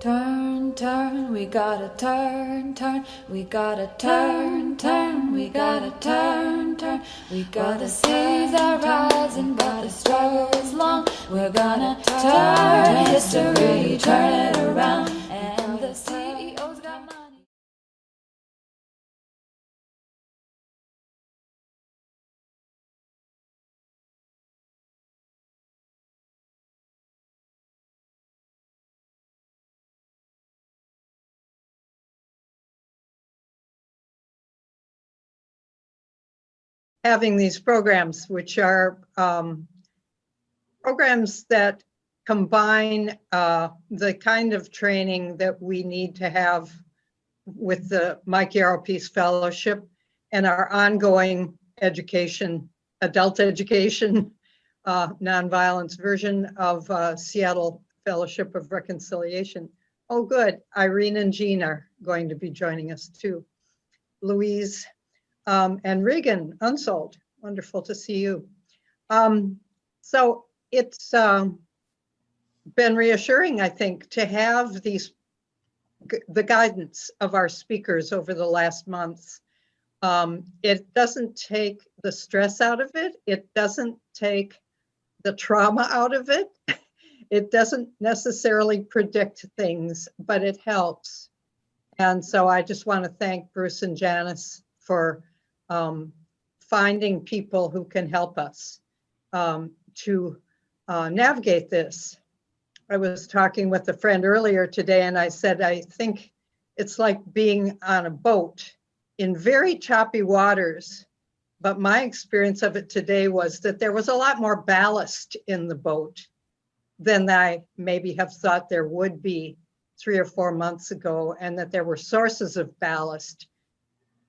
Turn, turn, we gotta turn, turn, we gotta turn, turn, we gotta turn, turn, we gotta the seas are rising, but the struggle's long. We're gonna turn history, turn it around, and the CEO's got money. Having these programs, which are programs that combine the kind of training that we need to have with the Mike Yarrow Peace Fellowship and our ongoing education, adult education, nonviolence version of Seattle Fellowship of Reconciliation. Oh, good. Irene and Jean are going to be joining us too. Louise and Regan Unsold. Wonderful to see you. So it's been reassuring, I think, to have the guidance of our speakers over the last months. It doesn't take the stress out of it. It doesn't take the trauma out of it. It doesn't necessarily predict things, but it helps. And so I just want to thank Bruce and Janice for finding people who can help us to navigate this. I was talking with a friend earlier today, and I said, I think it's like being on a boat in very choppy waters. But my experience of it today was that there was a lot more ballast in the boat than I maybe have thought there would be 3 or 4 months ago, and that there were sources of ballast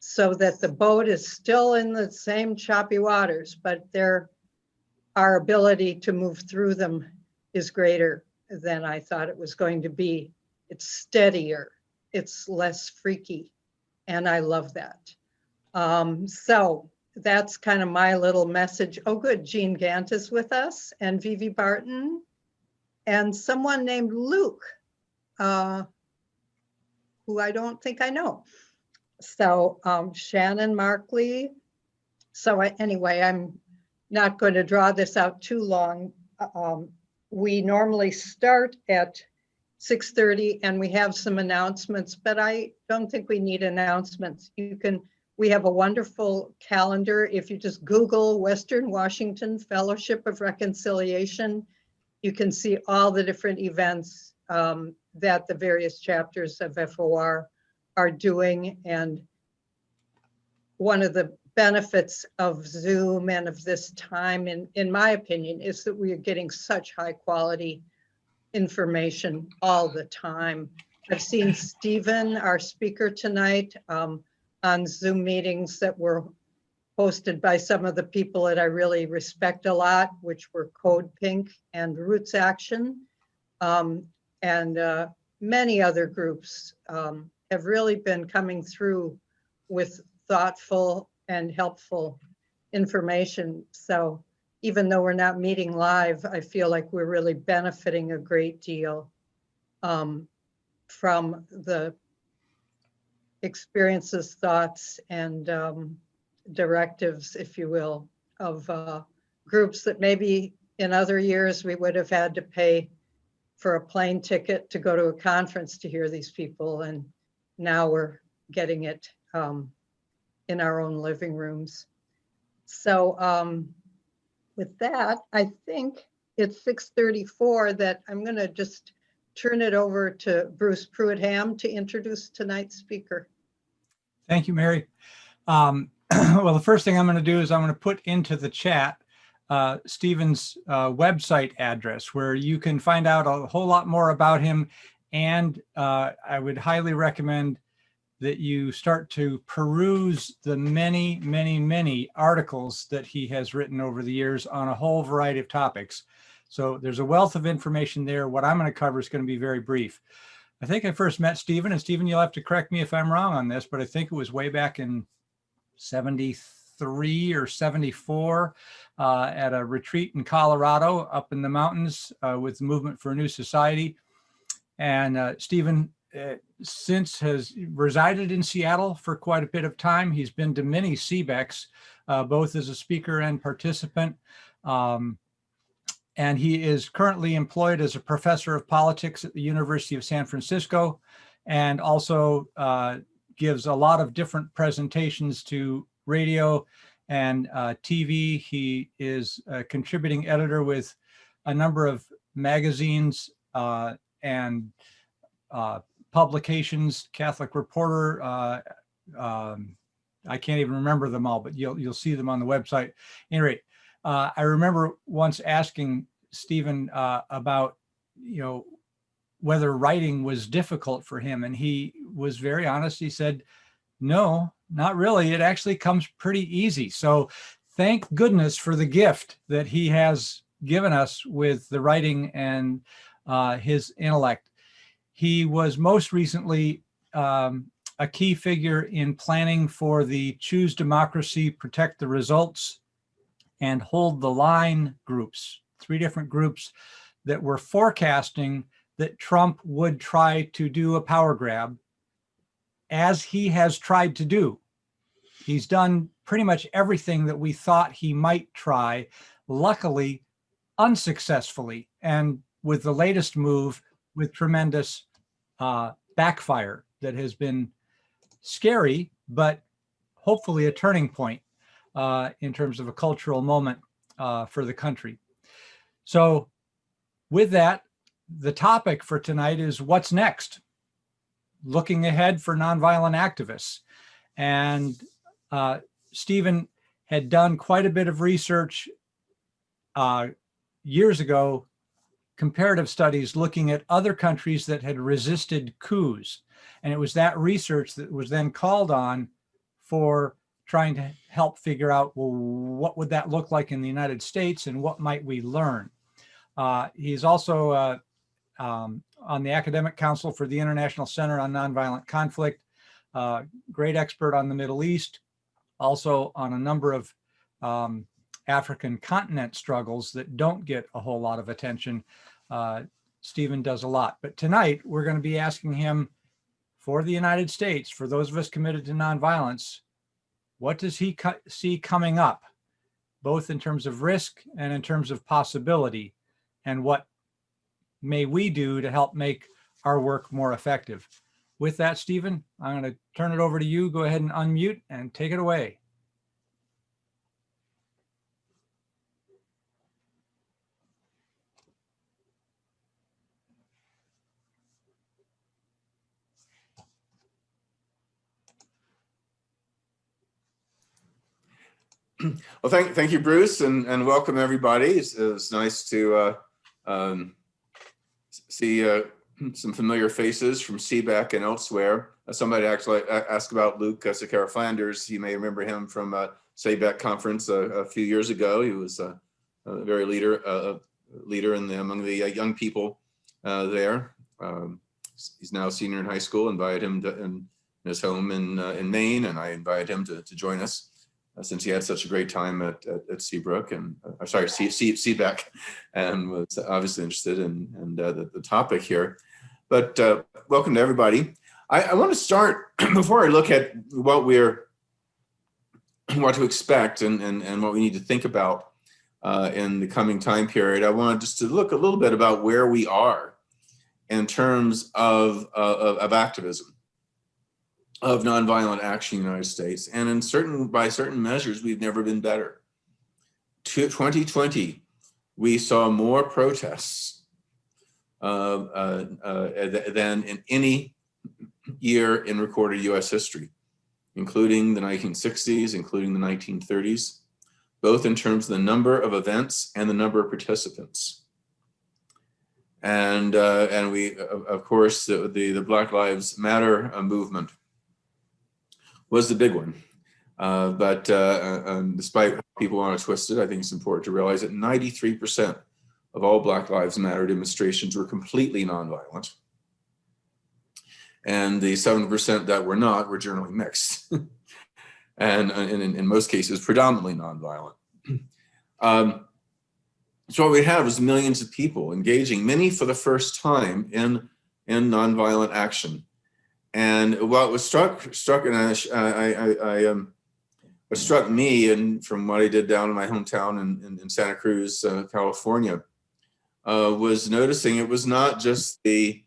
so that the boat is still in the same choppy waters, but our ability to move through them is greater than I thought it was going to be. It's steadier, it's less freaky, and I love that. So that's kind of my little message. Oh, good, Jean Gant is with us, and Vivi Barton, and someone named Luke, who I don't think I know. So Shannon Markley. So anyway, I'm not going to draw this out too long. We normally start at 6:30 and we have some announcements, but I don't think we need announcements. We have a wonderful calendar. If you just Google Western Washington Fellowship of Reconciliation, you can see all the different events that the various chapters of FOR are doing. And one of the benefits of Zoom and of this time, in my opinion, is that we are getting such high quality information all the time. I've seen Stephen, our speaker tonight, on Zoom meetings that were hosted by some of the people that I really respect a lot, which were Code Pink and Roots Action, and many other groups have really been coming through with thoughtful and helpful information. So even though we're not meeting live, I feel like we're really benefiting a great deal from the experiences, thoughts, and directives, if you will, of groups that maybe in other years we would have had to pay for a plane ticket to go to a conference to hear these people. And now we're getting it in our own living rooms. So with that, I think it's 6:34 that I'm going to just turn it over to Bruce Pruitt-Ham to introduce tonight's speaker. Thank you, Mary. Well, the first thing I'm going to do is I'm going to put into the chat Stephen's website address, where you can find out a whole lot more about him. And I would highly recommend that you start to peruse the many, many, many articles that he has written over the years on a whole variety of topics. So there's a wealth of information there. What I'm going to cover is going to be very brief. I think I first met Stephen, and Stephen, you'll have to correct me if I'm wrong on this, but I think it was way back in 73 or 74 at a retreat in Colorado up in the mountains with the Movement for a New Society. And Stephen, since has resided in Seattle for quite a bit of time. He's been to many CBECs, both as a speaker and participant. And he is currently employed as a professor of politics at the University of San Francisco, and also gives a lot of different presentations to radio and TV. He is a contributing editor with a number of magazines and publications, Catholic Reporter. I can't even remember them all, but you'll see them on the website. Anyway, I remember once asking Stephen about, whether writing was difficult for him, and he was very honest. He said, "No, not really. It actually comes pretty easy." So, thank goodness for the gift that he has given us with the writing and his intellect. He was most recently a key figure in planning for the Choose Democracy, Protect the Results, and Hold the Line groups, 3 different groups that were forecasting that Trump would try to do a power grab, as he has tried to do. He's done pretty much everything that we thought he might try, luckily unsuccessfully, and with the latest move with tremendous backfire that has been scary, but hopefully a turning point in terms of a cultural moment for the country. So with that, the topic for tonight is what's next? Looking ahead for nonviolent activists. And Stephen had done quite a bit of research years ago, comparative studies looking at other countries that had resisted coups. And it was that research that was then called on for trying to help figure out, well, what would that look like in the United States and what might we learn? He's also on the Academic Council for the International Center on Nonviolent Conflict, great expert on the Middle East, also on a number of African continent struggles that don't get a whole lot of attention. Stephen does a lot. But tonight, we're going to be asking him, for the United States, for those of us committed to nonviolence, what does he see coming up, both in terms of risk and in terms of possibility, and what may we do to help make our work more effective? With that, Stephen, I'm going to turn it over to you. Go ahead and unmute and take it away. Well, thank you, Bruce, and welcome everybody. It's nice to see some familiar faces from CBEC and elsewhere. Somebody actually asked about Luke Sequeira-Flanders. You may remember him from a CBEC conference a few years ago. He was a very leader among the young people there. He's now a senior in high school. Invited him in his home in Maine, and I invited him to join us. Since he had such a great time at Seabrook and CBEC, and was obviously interested in the topic here. But welcome to everybody. I want to start before I look at what to expect and what we need to think about in the coming time period. I wanted just to look a little bit about where we are in terms of activism, of nonviolent action in the United States. And by certain measures, we've never been better. 2020, we saw more protests than in any year in recorded US history, including the 1960s, including the 1930s, both in terms of the number of events and the number of participants. And we, of course, the Black Lives Matter movement was the big one. But despite how people want to twist it, I think it's important to realize that 93% of all Black Lives Matter demonstrations were completely nonviolent. And the 7% that were not were generally mixed. And in most cases, predominantly nonviolent. So what we have is millions of people engaging, many for the first time in in nonviolent action. And what was struck what struck me, and from what I did down in my hometown in Santa Cruz, California, was noticing it was not just the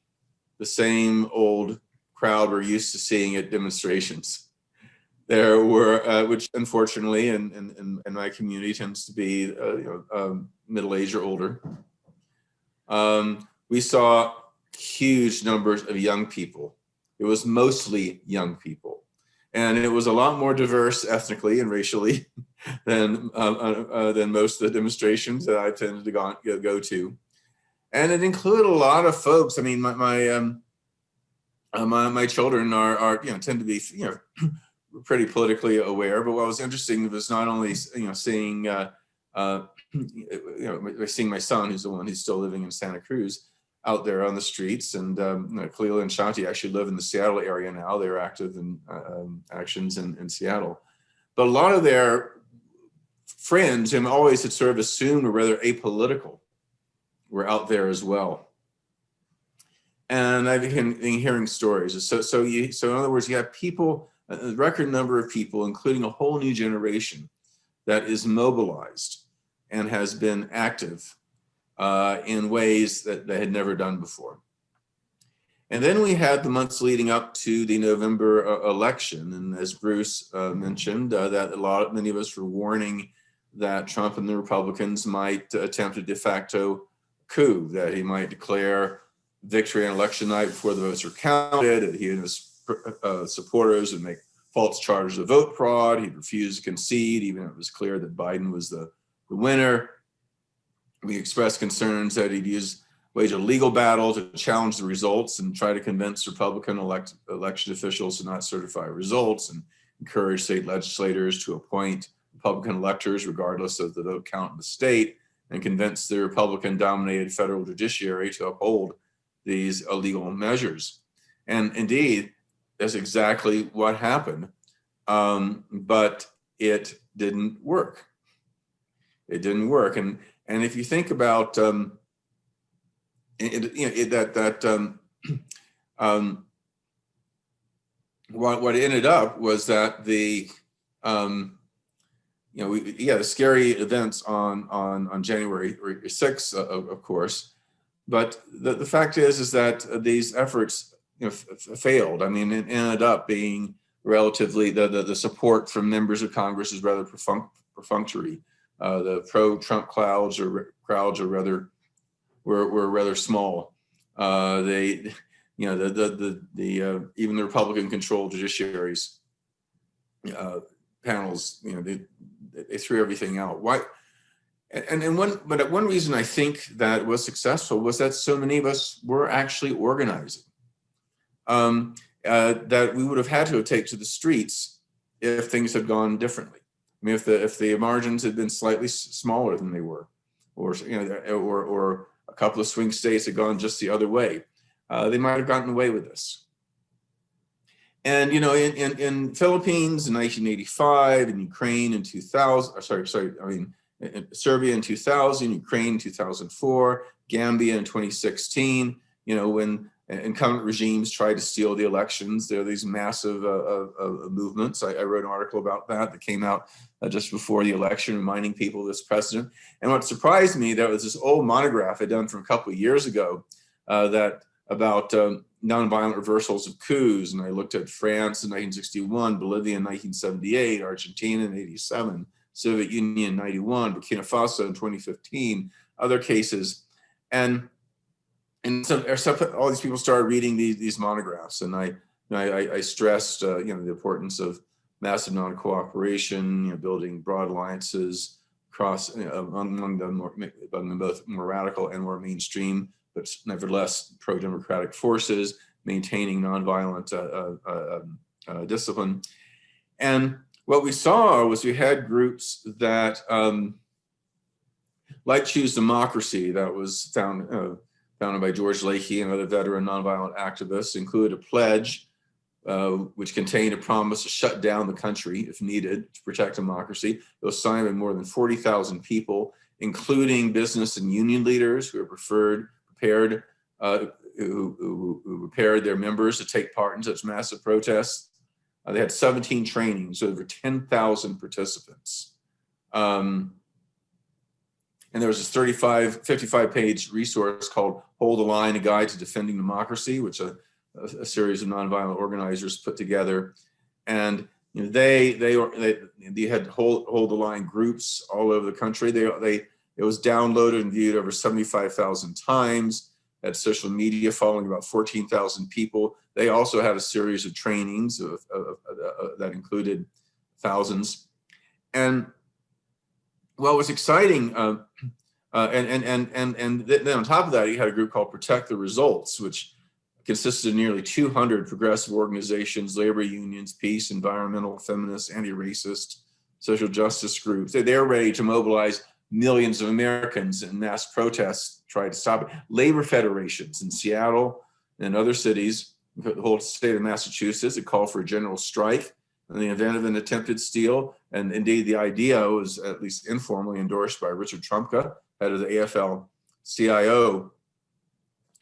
same old crowd we're used to seeing at demonstrations. There were, which unfortunately in my community tends to be middle-aged or older. We saw huge numbers of young people. It was mostly young people. And it was a lot more diverse ethnically and racially than most of the demonstrations that I tended to go to. And it included a lot of folks. I mean, my children are tend to be pretty politically aware. But what was interesting was not only seeing seeing my son, who's the one who's still living in Santa Cruz, out there on the streets, and Khalil and Shanti actually live in the Seattle area now. They're active in actions in Seattle. But a lot of their friends, and always had sort of assumed were rather apolitical, were out there as well. And I've been hearing stories. So in other words, you have people, a record number of people, including a whole new generation that is mobilized and has been active in ways that they had never done before. And then we had the months leading up to the November election. And as Bruce mentioned, that many of us were warning that Trump and the Republicans might attempt a de facto coup, that he might declare victory on election night before the votes are counted, that he and his supporters would make false charges of vote fraud. He'd refuse to concede, even if it was clear that Biden was the winner. We expressed concerns that he'd wage a legal battle to challenge the results and try to convince Republican election officials to not certify results, and encourage state legislators to appoint Republican electors regardless of the vote count in the state, and convince the Republican-dominated federal judiciary to uphold these illegal measures. And indeed, that's exactly what happened, but it didn't work. It didn't work. And if you think about what ended up was that the scary events on January 6th, of course, but the fact is that these efforts failed. I mean, it ended up being relatively the support from members of Congress is rather perfunctory. The pro-Trump crowds were rather small. Even the Republican-controlled judiciaries panels, they threw everything out. Why? But one reason I think that was successful was that so many of us were actually organizing. That we would have had to take to the streets if things had gone differently. I mean, if the margins had been slightly smaller than they were, or a couple of swing states had gone just the other way, they might have gotten away with this. And in Philippines in 1985, in Ukraine in 2000, in Serbia in 2000, Ukraine in 2004, Gambia in 2016. When incumbent regimes tried to steal the elections, there are these massive movements. I wrote an article about that came out just before the election, reminding people of this precedent. And what surprised me, there was this old monograph I'd done from a couple of years ago about nonviolent reversals of coups. And I looked at France in 1961, Bolivia in 1978, Argentina in 87, Soviet Union in 91, Burkina Faso in 2015, other cases. And so all these people started reading these monographs, and I stressed the importance of massive non-cooperation, building broad alliances among both more radical and more mainstream, but nevertheless pro-democratic forces, maintaining nonviolent discipline. And what we saw was we had groups that, like Choose Democracy, that was founded by George Leahy and other veteran nonviolent activists, included a pledge which contained a promise to shut down the country if needed to protect democracy. It was signed by more than 40,000 people, including business and union leaders who were prepared who prepared their members to take part in such massive protests. They had 17 trainings, over 10,000 participants. And there was this 55-page resource called Hold the Line, A Guide to Defending Democracy, which a series of nonviolent organizers put together. And you know, they had hold the line groups all over the country. It was downloaded and viewed over 75,000 times. Had social media following about 14,000 people. They also had a series of trainings that included thousands. And what was exciting, and then on top of that, you had a group called Protect the Results, which consisted of nearly 200 progressive organizations, labor unions, peace, environmental, feminist, anti-racist, social justice groups. They're ready to mobilize millions of Americans in mass protests, try to stop it. Labor federations in Seattle and other cities, the whole state of Massachusetts, it called for a general strike in the event of an attempted steal. And indeed, the idea was at least informally endorsed by Richard Trumka, head of the AFL-CIO.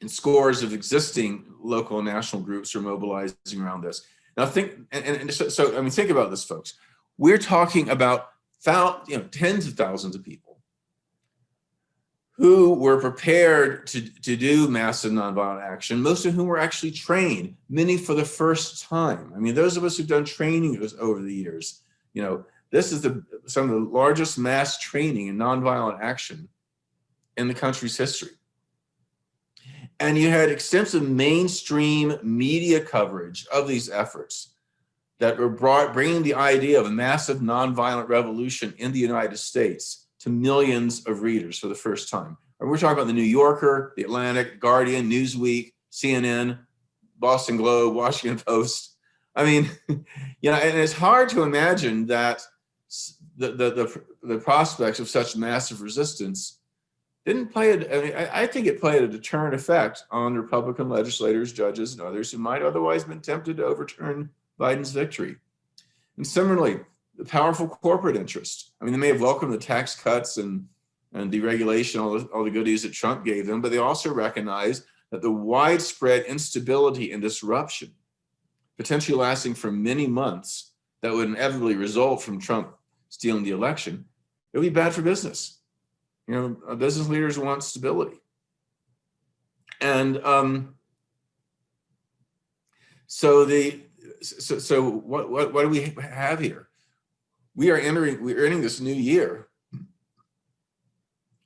And scores of existing local and national groups are mobilizing around this. Now think, so I mean, think about this, folks. We're talking about tens of thousands of people who were prepared to do massive nonviolent action, most of whom were actually trained, many for the first time. I mean, those of us who've done training over the years, you know, this is some of the largest mass training in nonviolent action in the country's history. And you had extensive mainstream media coverage of these efforts that were bringing the idea of a massive nonviolent revolution in the United States to millions of readers for the first time. And we're talking about the New Yorker, the Atlantic, Guardian, Newsweek, CNN, Boston Globe, Washington Post. I mean, you know, and it's hard to imagine that the prospects of such massive resistance didn't play I think it played a deterrent effect on Republican legislators, judges, and others who might otherwise have been tempted to overturn Biden's victory. And similarly, the powerful corporate interest. I mean, they may have welcomed the tax cuts and deregulation, all the goodies that Trump gave them, but they also recognized that the widespread instability and disruption, potentially lasting for many months, that would inevitably result from Trump stealing the election, it would be bad for business. You know, business leaders want stability. And so what do we have here? We're entering this new year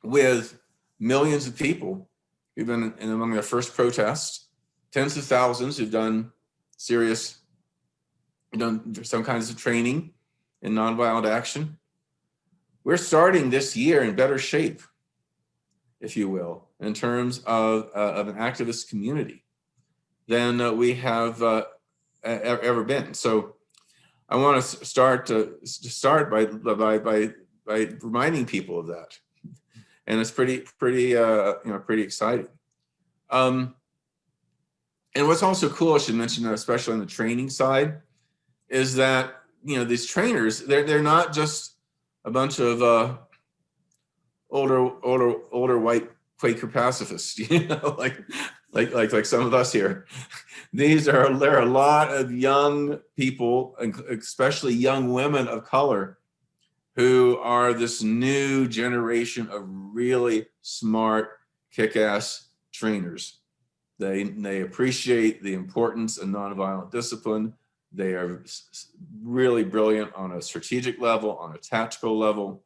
with millions of people who've been among their first protests, tens of thousands who've done some kinds of training in nonviolent action. We're starting this year in better shape, if you will, in terms of an activist community than we have ever been. So I want to start by reminding people of that, and it's pretty exciting. And what's also cool, I should mention, especially on the training side, is that these trainers, they're not just a bunch of older white Quaker pacifists, like some of us here. There are a lot of young people, especially young women of color, who are this new generation of really smart, kick-ass trainers. They appreciate the importance of nonviolent discipline. They are really brilliant on a strategic level, on a tactical level.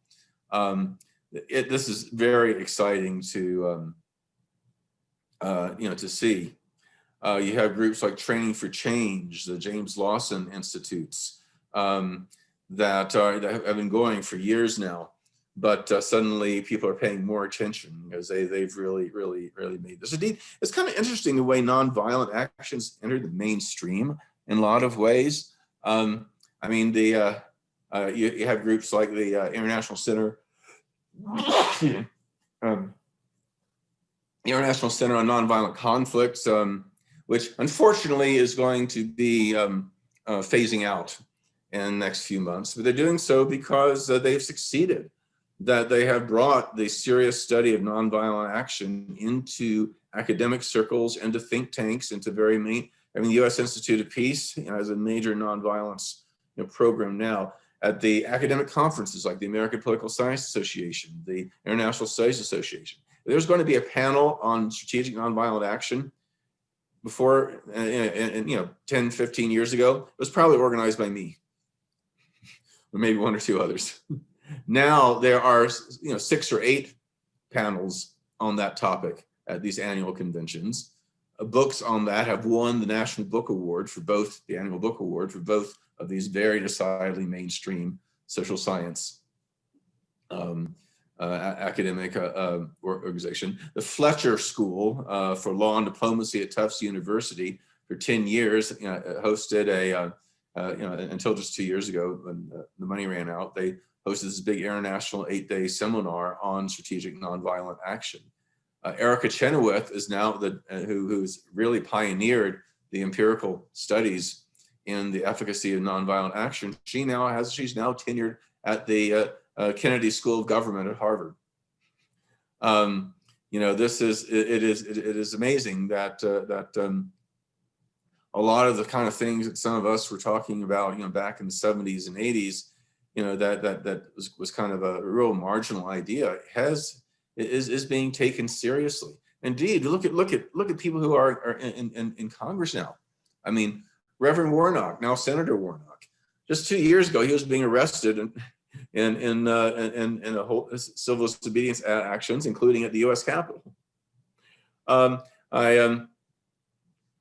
This is very exciting to see. You have groups like Training for Change, the James Lawson Institutes, that have been going for years now, but suddenly people are paying more attention because they've really made this. Indeed, it's kind of interesting the way nonviolent actions entered the mainstream in a lot of ways. I mean, you have groups like the International Center, International Center on Nonviolent Conflicts, which unfortunately is going to be phasing out in the next few months. But they're doing so because they've succeeded that they have brought the serious study of nonviolent action into academic circles, into think tanks, into very many. I mean, the U.S. Institute of Peace, you know, has a major nonviolence, you know, program now. At the academic conferences like the American Political Science Association, the International Studies Association, there's going to be a panel on strategic nonviolent action. Before, and you know, 10, 15 years ago, it was probably organized by me, or maybe one or two others. Now there are, you know, 6 or 8 panels on that topic at these annual conventions. Books on that have won the National Book Award for both, the annual book award for both of these very decidedly mainstream social science academic organization. The Fletcher School for Law and Diplomacy at Tufts University for 10 years, you know, hosted a, you know, until just 2 years ago when the money ran out, they hosted this big international 8-day seminar on strategic nonviolent action. Erica Chenoweth is now the, who's really pioneered the empirical studies in the efficacy of nonviolent action. She's now tenured at the Kennedy School of Government at Harvard. You know, it is amazing that a lot of the kind of things that some of us were talking about, you know, back in the 70s and 80s, you know, that was kind of a real marginal idea, is being taken seriously. Indeed, look at people who are in Congress now. I mean, Reverend Warnock, now Senator Warnock. Just 2 years ago, he was being arrested in a whole civil disobedience actions, including at the U.S. Capitol. I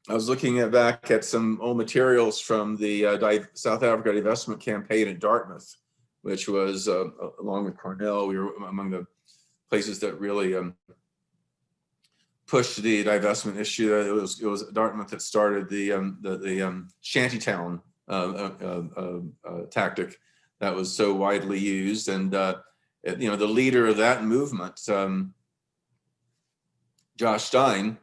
was looking back at some old materials from the South Africa divestment campaign at Dartmouth, which was, along with Cornell, we were among the places that really pushed the divestment issue. It was Dartmouth that started the shantytown tactic that was so widely used. And you know, the leader of that movement, Josh Stein,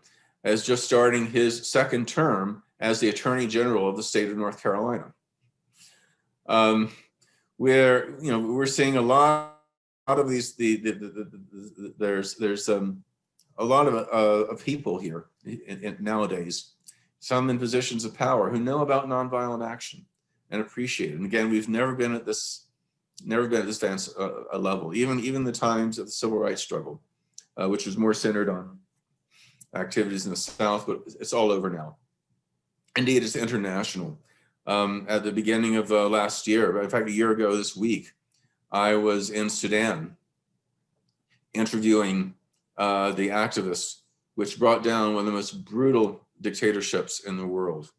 is just starting his second term as the Attorney General of the state of North Carolina. Where, you know, we're seeing a lot of these, there's a lot of people here nowadays, some in positions of power, who know about nonviolent action and appreciate it. And again, we've never been at this advanced level, even the times of the civil rights struggle, which was more centered on activities in the South, but it's all over now. Indeed, it's international. At the beginning of last year, in fact, a year ago this week, I was in Sudan interviewing the activists, which brought down one of the most brutal dictatorships in the world.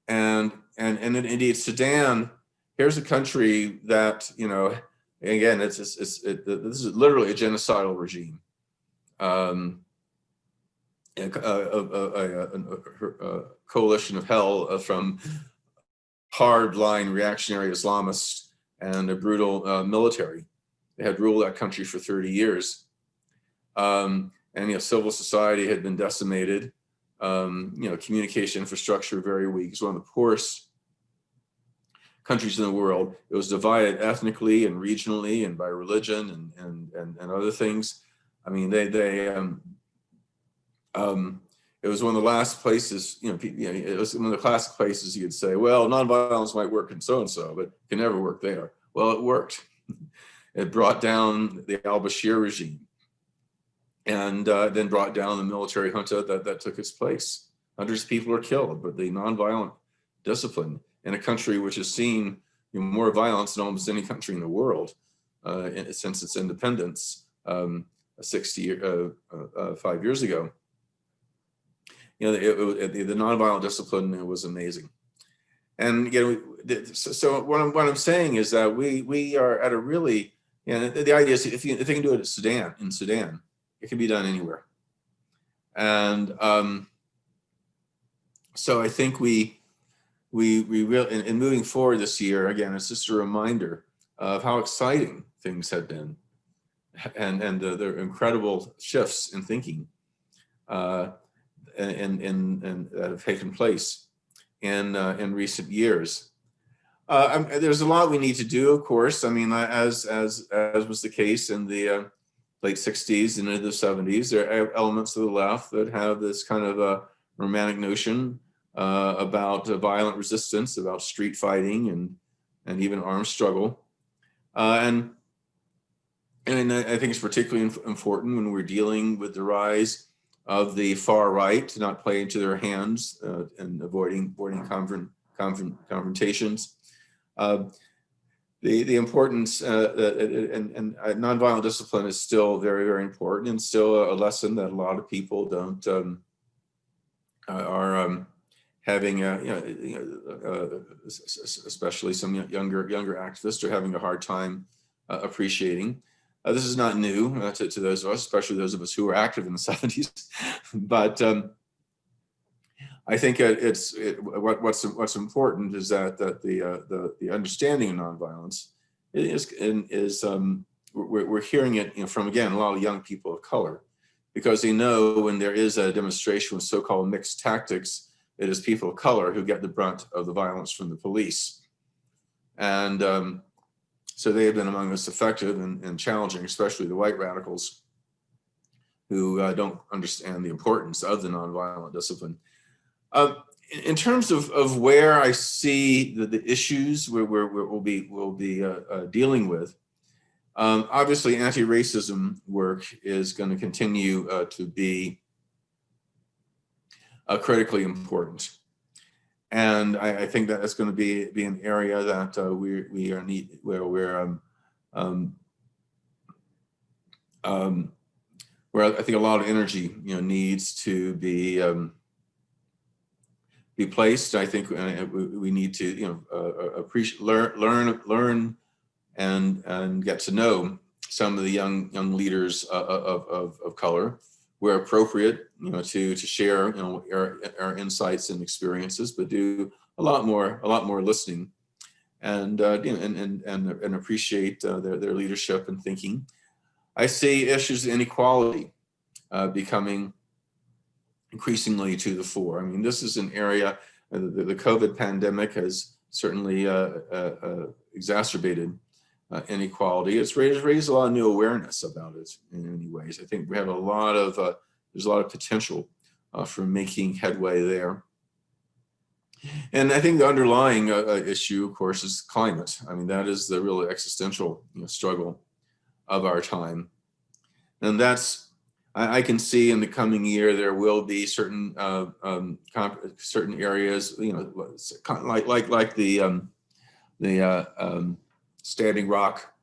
And indeed, Sudan, here's a country that, you know, again, this is literally a genocidal regime. A coalition of hell from hardline reactionary Islamists and a brutal military. They had ruled that country for 30 years. And, you know, civil society had been decimated. You know, communication infrastructure very weak. It's one of the poorest countries in the world. It was divided ethnically and regionally and by religion and other things. I mean, it was one of the last places, you know, it was one of the classic places you'd say, well, nonviolence might work in so-and-so, but it can never work there. Well, it worked. It brought down the al-Bashir regime and then brought down the military junta that took its place. Hundreds of people were killed, but the nonviolent discipline in a country which has seen, you know, more violence than almost any country in the world since its independence 5 years ago. You know, the nonviolent discipline was amazing. And, you know, so what I'm saying is that we are at a really, you know, the idea is if they can do it in Sudan, it can be done anywhere. And so I think we really, in moving forward this year, again, it's just a reminder of how exciting things have been and the incredible shifts in thinking and that have taken place in recent years. There's a lot we need to do, of course. I mean, as was the case in the late 60s and into the 70s, there are elements of the left that have this kind of a romantic notion about violent resistance, about street fighting and even armed struggle. And I think it's particularly important when we're dealing with the rise of the far right to not play into their hands and avoiding confrontations. The importance and nonviolent discipline is still very, very important, and still a lesson that a lot of people don't are having, especially some younger activists are having a hard time appreciating. This is not new to those of us, especially those of us who were active in the 70s. But I think what's important is that the understanding of nonviolence is we're hearing it from, again, a lot of young people of color, because they know when there is a demonstration with so-called mixed tactics, it is people of color who get the brunt of the violence from the police. And so they have been among the most effective and challenging, especially the white radicals who don't understand the importance of the nonviolent discipline. In terms of where I see the issues where we'll be dealing with, obviously anti-racism work is going to continue to be critically important. And I think that it's going to be an area that where I think a lot of energy needs to be placed. I think we need to appreciate, learn and get to know some of the young leaders of color where appropriate, to share our insights and experiences, but do a lot more listening and appreciate their leadership and thinking. I see issues of inequality becoming increasingly to the fore. I mean, this is an area, the COVID pandemic has certainly exacerbated inequality. It's raised a lot of new awareness about it in many ways. I think we have there's a lot of potential for making headway there. And I think the underlying issue, of course, is climate. I mean, that is the real existential struggle of our time. And I can see in the coming year there will be certain areas, like the Standing Rock,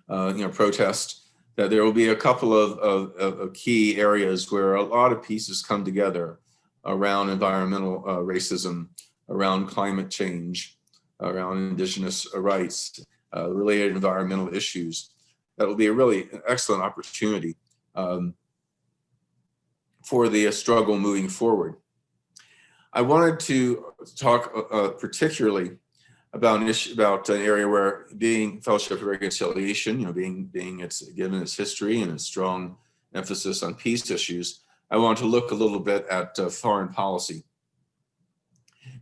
protest, that there will be a couple of key areas where a lot of pieces come together around environmental racism, around climate change, around indigenous rights, related environmental issues. That will be a really excellent opportunity for the struggle moving forward. I wanted to talk particularly about an area where, being Fellowship of Reconciliation, being given its history and its strong emphasis on peace issues, I want to look a little bit at foreign policy,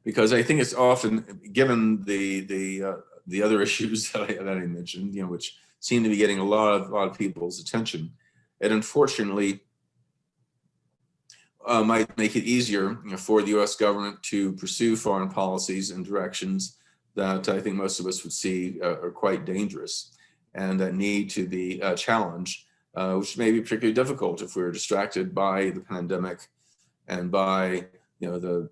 because I think it's often, given the other issues that I mentioned, which seem to be getting a lot of people's attention, it unfortunately might make it easier for the U.S. government to pursue foreign policies and directions that I think most of us would see are quite dangerous and that need to be challenged, which may be particularly difficult if we're distracted by the pandemic and by the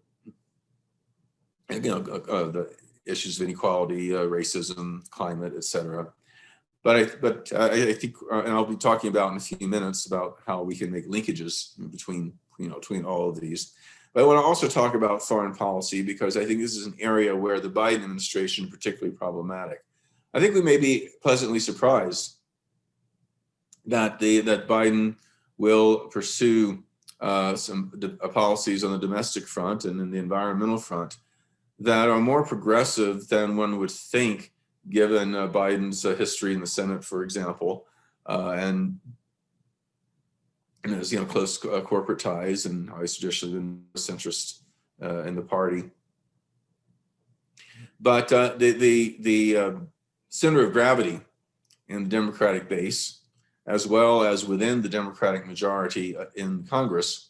issues of inequality, racism, climate, etc. But I think, and I'll be talking about in a few minutes about how we can make linkages between all of these. But I want to also talk about foreign policy, because I think this is an area where the Biden administration is particularly problematic. I think we may be pleasantly surprised that Biden will pursue some policies on the domestic front and in the environmental front that are more progressive than one would think, given Biden's history in the Senate, for example, and his close corporate ties, and always traditionally been centrist in the party. But the center of gravity in the Democratic base, as well as within the Democratic majority in Congress,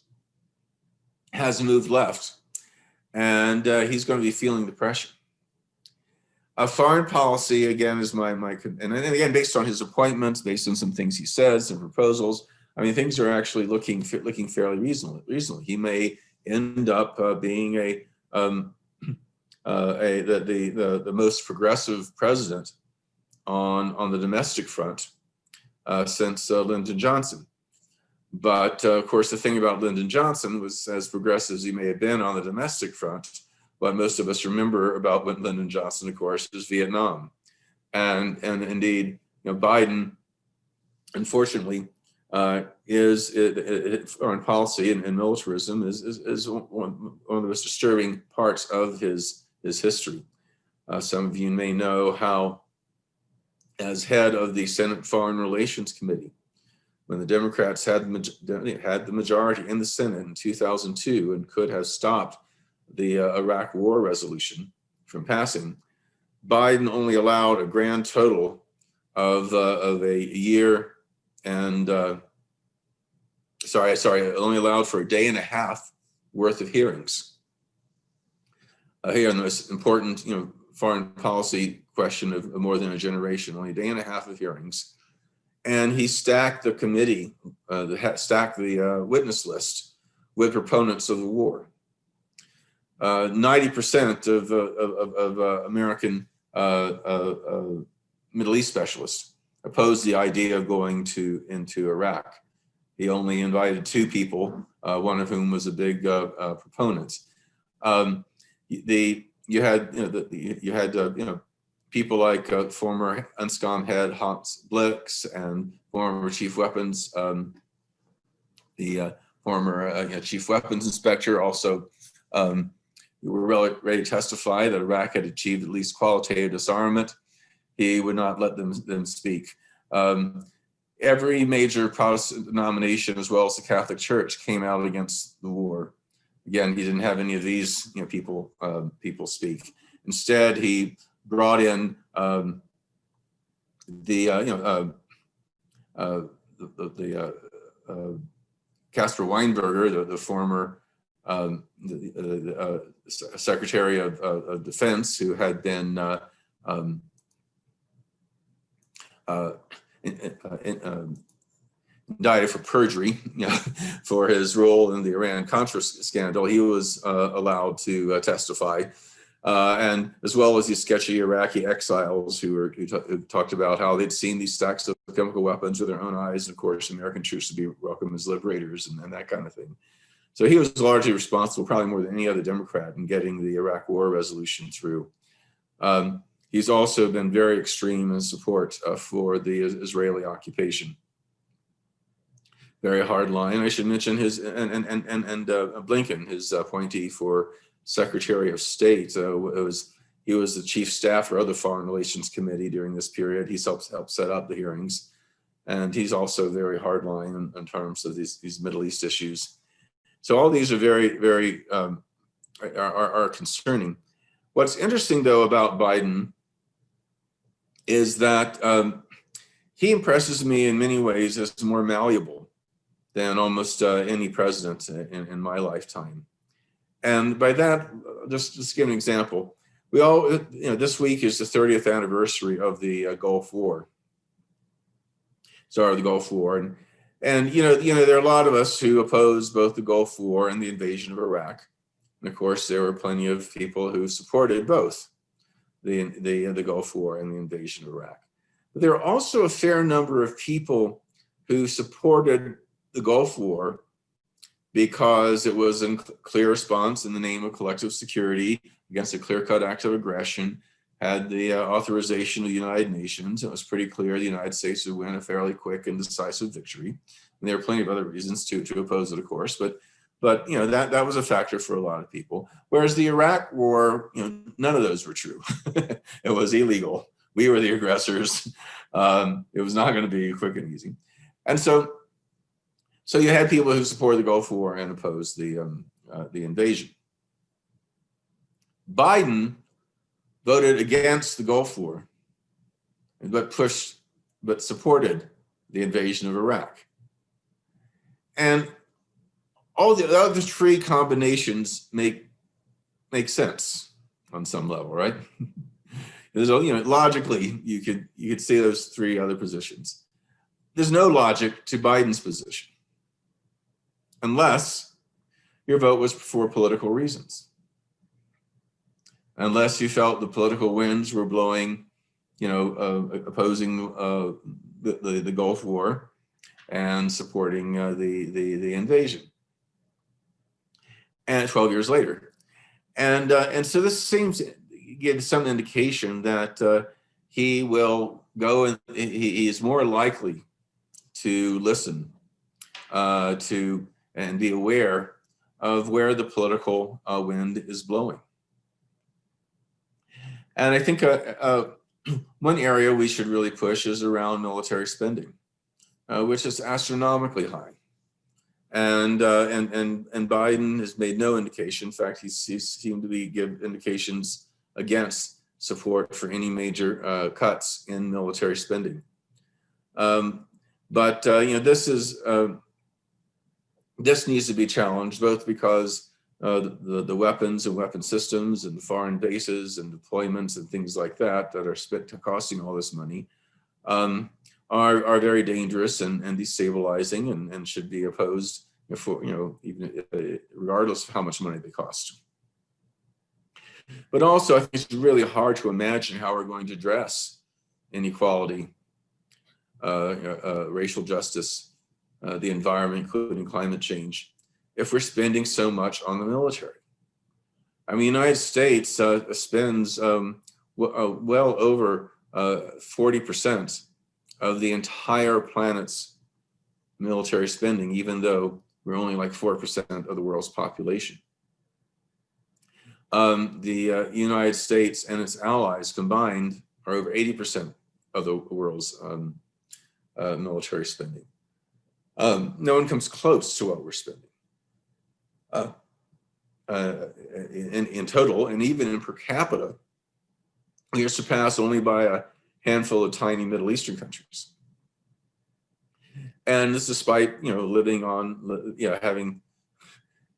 has moved left, and he's going to be feeling the pressure. Foreign policy, again, is and again, based on his appointments, based on some things he says and proposals, I mean, things are actually looking fairly reasonable. He may end up being the most progressive president on the domestic front since Lyndon Johnson. But of course, the thing about Lyndon Johnson was, as progressive as he may have been on the domestic front, what most of us remember about Lyndon Johnson, of course, is Vietnam. And indeed, Biden, unfortunately, foreign policy and militarism is one of the most disturbing parts of his history. Some of you may know how, as head of the Senate Foreign Relations Committee, when the Democrats had the majority in the Senate in 2002 and could have stopped the Iraq War resolution from passing, Biden only allowed a grand total of a year and only allowed for a day and a half worth of hearings. Here on the most important, foreign policy question of more than a generation, only a day and a half of hearings. And he stacked the committee, stacked the witness list with proponents of the war. 90% of American Middle East specialists opposed the idea of going into Iraq. He only invited 2 people, one of whom was a big proponent. You had people like former UNSCOM head Hans Blix and former chief weapons, former chief weapons inspector also were ready to testify that Iraq had achieved at least qualitative disarmament. He would not let them speak. Every major Protestant denomination, as well as the Catholic Church, came out against the war. Again, he didn't have any of these people speak. Instead, he brought in Caspar Weinberger, the former Secretary of Defense, who had been indicted for perjury, for his role in the Iran-Contra scandal. He was allowed to testify, and as well as these sketchy Iraqi exiles who talked about how they'd seen these stacks of chemical weapons with their own eyes, and of course, American troops to be welcomed as liberators and that kind of thing. So he was largely responsible, probably more than any other Democrat, in getting the Iraq War resolution through. He's also been very extreme in support for the Israeli occupation. Very hard line. I should mention his Blinken, his appointee for Secretary of State. He was the chief staffer of the Foreign Relations Committee during this period. He's helped set up the hearings, and he's also very hardline in terms of these Middle East issues. So all these are very are concerning. What's interesting, though, about Biden is that he impresses me in many ways as more malleable than almost any president in my lifetime. And by that, just give an example. We all, this week is the 30th anniversary of the Gulf War. Sorry, the Gulf War, and there are a lot of us who oppose both the Gulf War and the invasion of Iraq. And of course, there were plenty of people who supported both the Gulf War and the invasion of Iraq. But there are also a fair number of people who supported the Gulf War because it was a clear response in the name of collective security against a clear-cut act of aggression, had the authorization of the United Nations. It was pretty clear the United States would win a fairly quick and decisive victory. And there are plenty of other reasons to oppose it, of course, but that was a factor for a lot of people. Whereas the Iraq War, none of those were true. It was illegal. We were the aggressors. It was not going to be quick and easy. And so you had people who supported the Gulf War and opposed the invasion. Biden voted against the Gulf War, but supported the invasion of Iraq. And all the other three combinations make sense on some level, right? There's, logically, you could see those three other positions. There's no logic to Biden's position, unless your vote was for political reasons. Unless you felt the political winds were blowing, opposing the Gulf War and supporting the invasion. And 12 years later, and so this seems to give some indication that he will go, and he is more likely to listen to and be aware of where the political wind is blowing. And I think one area we should really push is around military spending, which is astronomically high. And Biden has made no indication. In fact, he seemed to give indications against support for any major cuts in military spending. This needs to be challenged, both because the weapons and weapon systems and foreign bases and deployments and things like that are costing all this money are very dangerous and destabilizing and should be opposed even regardless of how much money they cost. But also, I think it's really hard to imagine how we're going to address inequality, racial justice, the environment, including climate change, if we're spending so much on the military. I mean, the United States spends well over 40% of the entire planet's military spending, even though we're only like 4% of the world's population. The United States and its allies combined are over 80% of the world's military spending. No one comes close to what we're spending in total, and even in per capita, we are surpassed only by a handful of tiny Middle Eastern countries. And this despite, living on,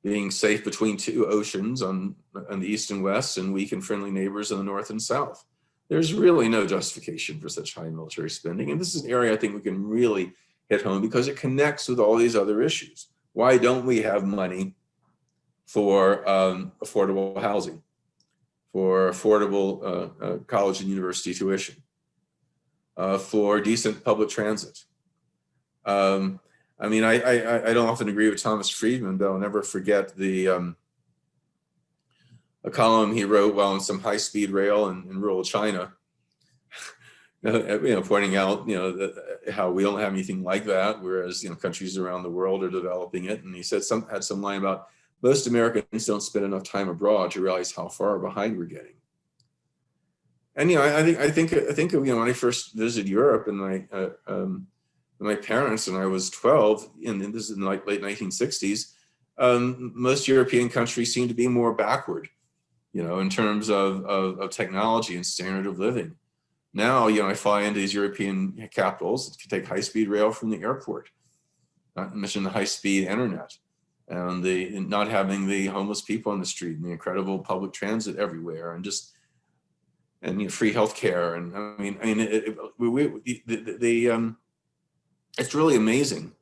being safe between two oceans on the east and west, and weak and friendly neighbors in the north and south. There's really no justification for such high military spending. And this is an area I think we can really hit home because it connects with all these other issues. Why don't we have money for affordable housing, for affordable college and university tuition, for decent public transit? I don't often agree with Thomas Friedman, but I'll never forget a column he wrote while on some high-speed rail in rural China, pointing out, how we don't have anything like that, whereas, countries around the world are developing it. And he said had some line about most Americans don't spend enough time abroad to realize how far behind we're getting. And I think when I first visited Europe and my parents, and I was 12, and this is in the late 1960s, most European countries seem to be more backward, in terms of technology and standard of living. Now, I fly into these European capitals, can take high-speed rail from the airport, not to mention the high-speed internet, and not having the homeless people on the street, and the incredible public transit everywhere, and free healthcare. And it's really amazing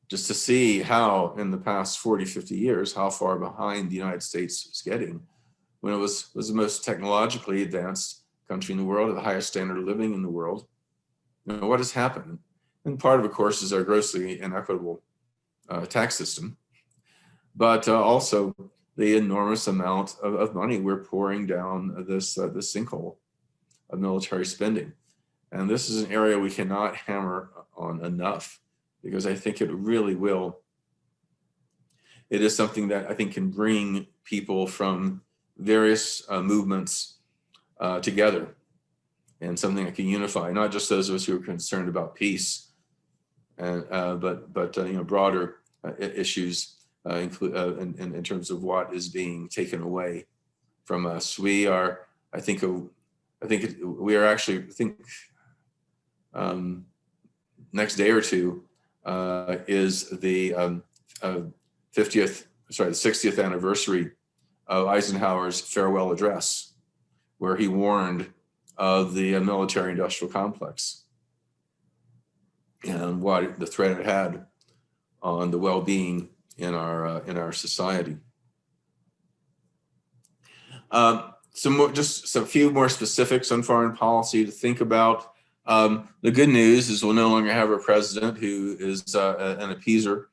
just to see how in the past 40, 50 years, how far behind the United States is getting when it was the most technologically advanced country in the world, at the highest standard of living in the world. What has happened? And part of course, is our grossly inequitable tax system, but also the enormous amount of money we're pouring down this sinkhole of military spending. And this is an area we cannot hammer on enough, because I think it really will. It is something that I think can bring people from various movements together, and something that can unify not just those of us who are concerned about peace, but broader issues, in terms of what is being taken away from us. We are, I think, think we are actually, I think next day or two is the 60th anniversary of Eisenhower's farewell address, where he warned of the military-industrial complex and what the threat it had on the well-being in our society. Just a few more specifics on foreign policy to think about. The good news is we'll no longer have a president who is an appeaser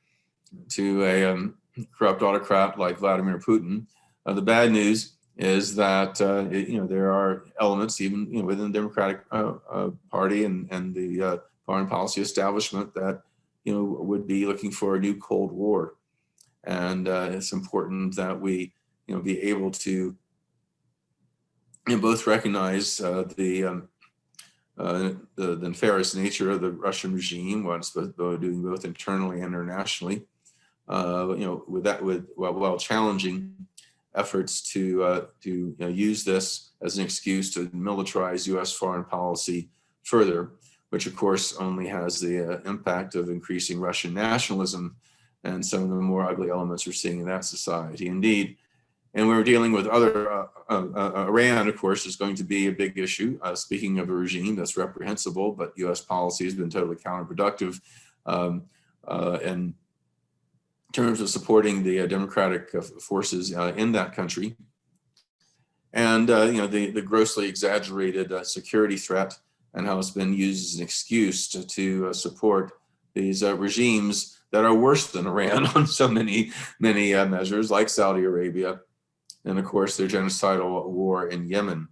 to a corrupt autocrat like Vladimir Putin. The bad news is that there are elements even within the Democratic Party and the foreign policy establishment that would be looking for a new Cold War, and it's important that we be able to both recognize the nefarious nature of the Russian regime, what it's doing both internally and internationally, while challenging efforts to use this as an excuse to militarize U.S. foreign policy further, which of course only has the impact of increasing Russian nationalism and some of the more ugly elements we're seeing in that society. Indeed, and we're dealing with other, Iran, of course, is going to be a big issue. Speaking of a regime that's reprehensible, but U.S. policy has been totally counterproductive in terms of supporting the democratic forces in that country. And the grossly exaggerated security threat and how it's been used as an excuse to support these regimes that are worse than Iran on so many measures, like Saudi Arabia, and of course their genocidal war in Yemen.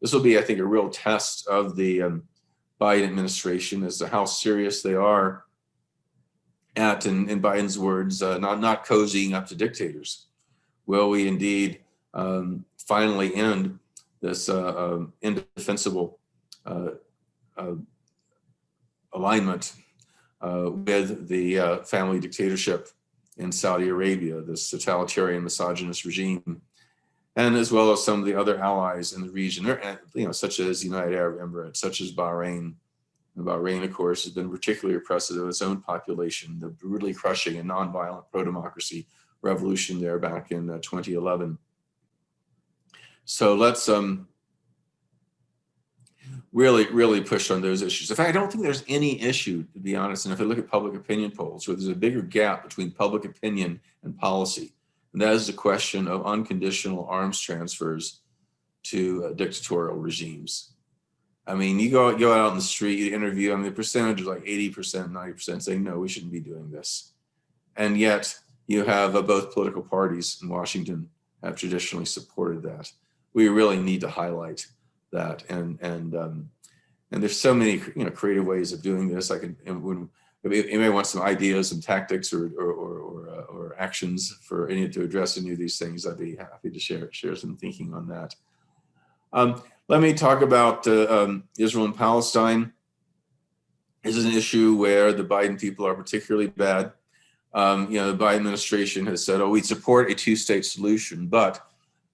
This will be, I think, a real test of the Biden administration as to how serious they are at, in Biden's words, not cozying up to dictators. Will we indeed finally end this indefensible alignment with the family dictatorship in Saudi Arabia, this totalitarian misogynist regime, and as well as some of the other allies in the region, such as the United Arab Emirates, such as Bahrain. And Bahrain, of course, has been particularly oppressive of its own population, the brutally crushing and nonviolent pro-democracy revolution there back in 2011. So let's really push on those issues. In fact, I don't think there's any issue, to be honest, and if I look at public opinion polls, where there's a bigger gap between public opinion and policy, and that is the question of unconditional arms transfers to dictatorial regimes. I mean, you go out on the street, you interview, the percentage is like 80%, 90% saying, no, we shouldn't be doing this. And yet you have both political parties in Washington have traditionally supported that. We really need to highlight that. And there's so many creative ways of doing this. When you may want some ideas, some tactics or actions to address any of these things, I'd be happy to share some thinking on that. Let me talk about Israel and Palestine. This is an issue where the Biden people are particularly bad. The Biden administration has said, we support a two-state solution, but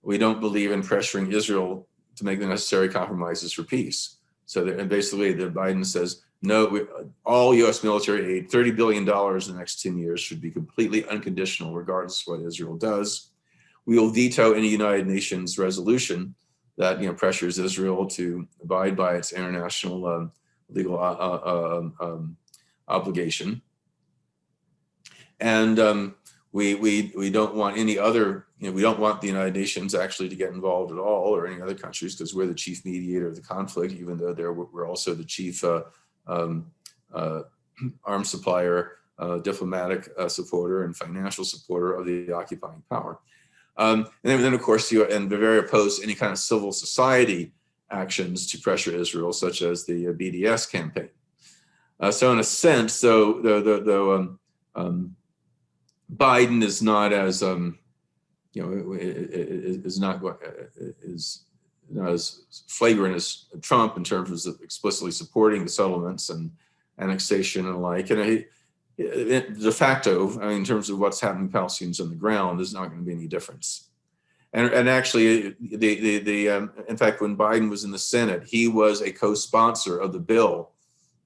we don't believe in pressuring Israel to make the necessary compromises for peace. And basically, the Biden says, no, all U.S. military aid, $30 billion in the next 10 years, should be completely unconditional, regardless of what Israel does. We will veto any United Nations resolution that pressures Israel to abide by its international legal obligation, and we don't want any other. We don't want the United Nations actually to get involved at all, or any other countries, because we're the chief mediator of the conflict, even though we're also the chief arms supplier, diplomatic supporter, and financial supporter of the occupying power. And then, of course, and they're very opposed to any kind of civil society actions to pressure Israel, such as the BDS campaign. So, in a sense, though Biden is not as is not as flagrant as Trump in terms of explicitly supporting the settlements and annexation and the like, and de facto, in terms of what's happening to Palestinians on the ground, there's not going to be any difference. And actually, in fact, when Biden was in the Senate, he was a co-sponsor of the bill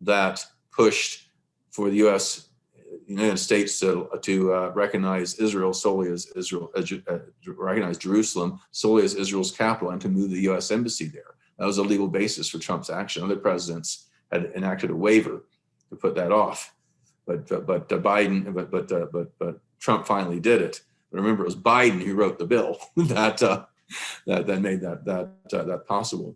that pushed for the United States to recognize Israel solely as Israel, recognize Jerusalem solely as Israel's capital, and to move the U.S. embassy there. That was a legal basis for Trump's action. Other presidents had enacted a waiver to put that off, but Trump finally did it. But remember, it was Biden who wrote the bill that made that possible.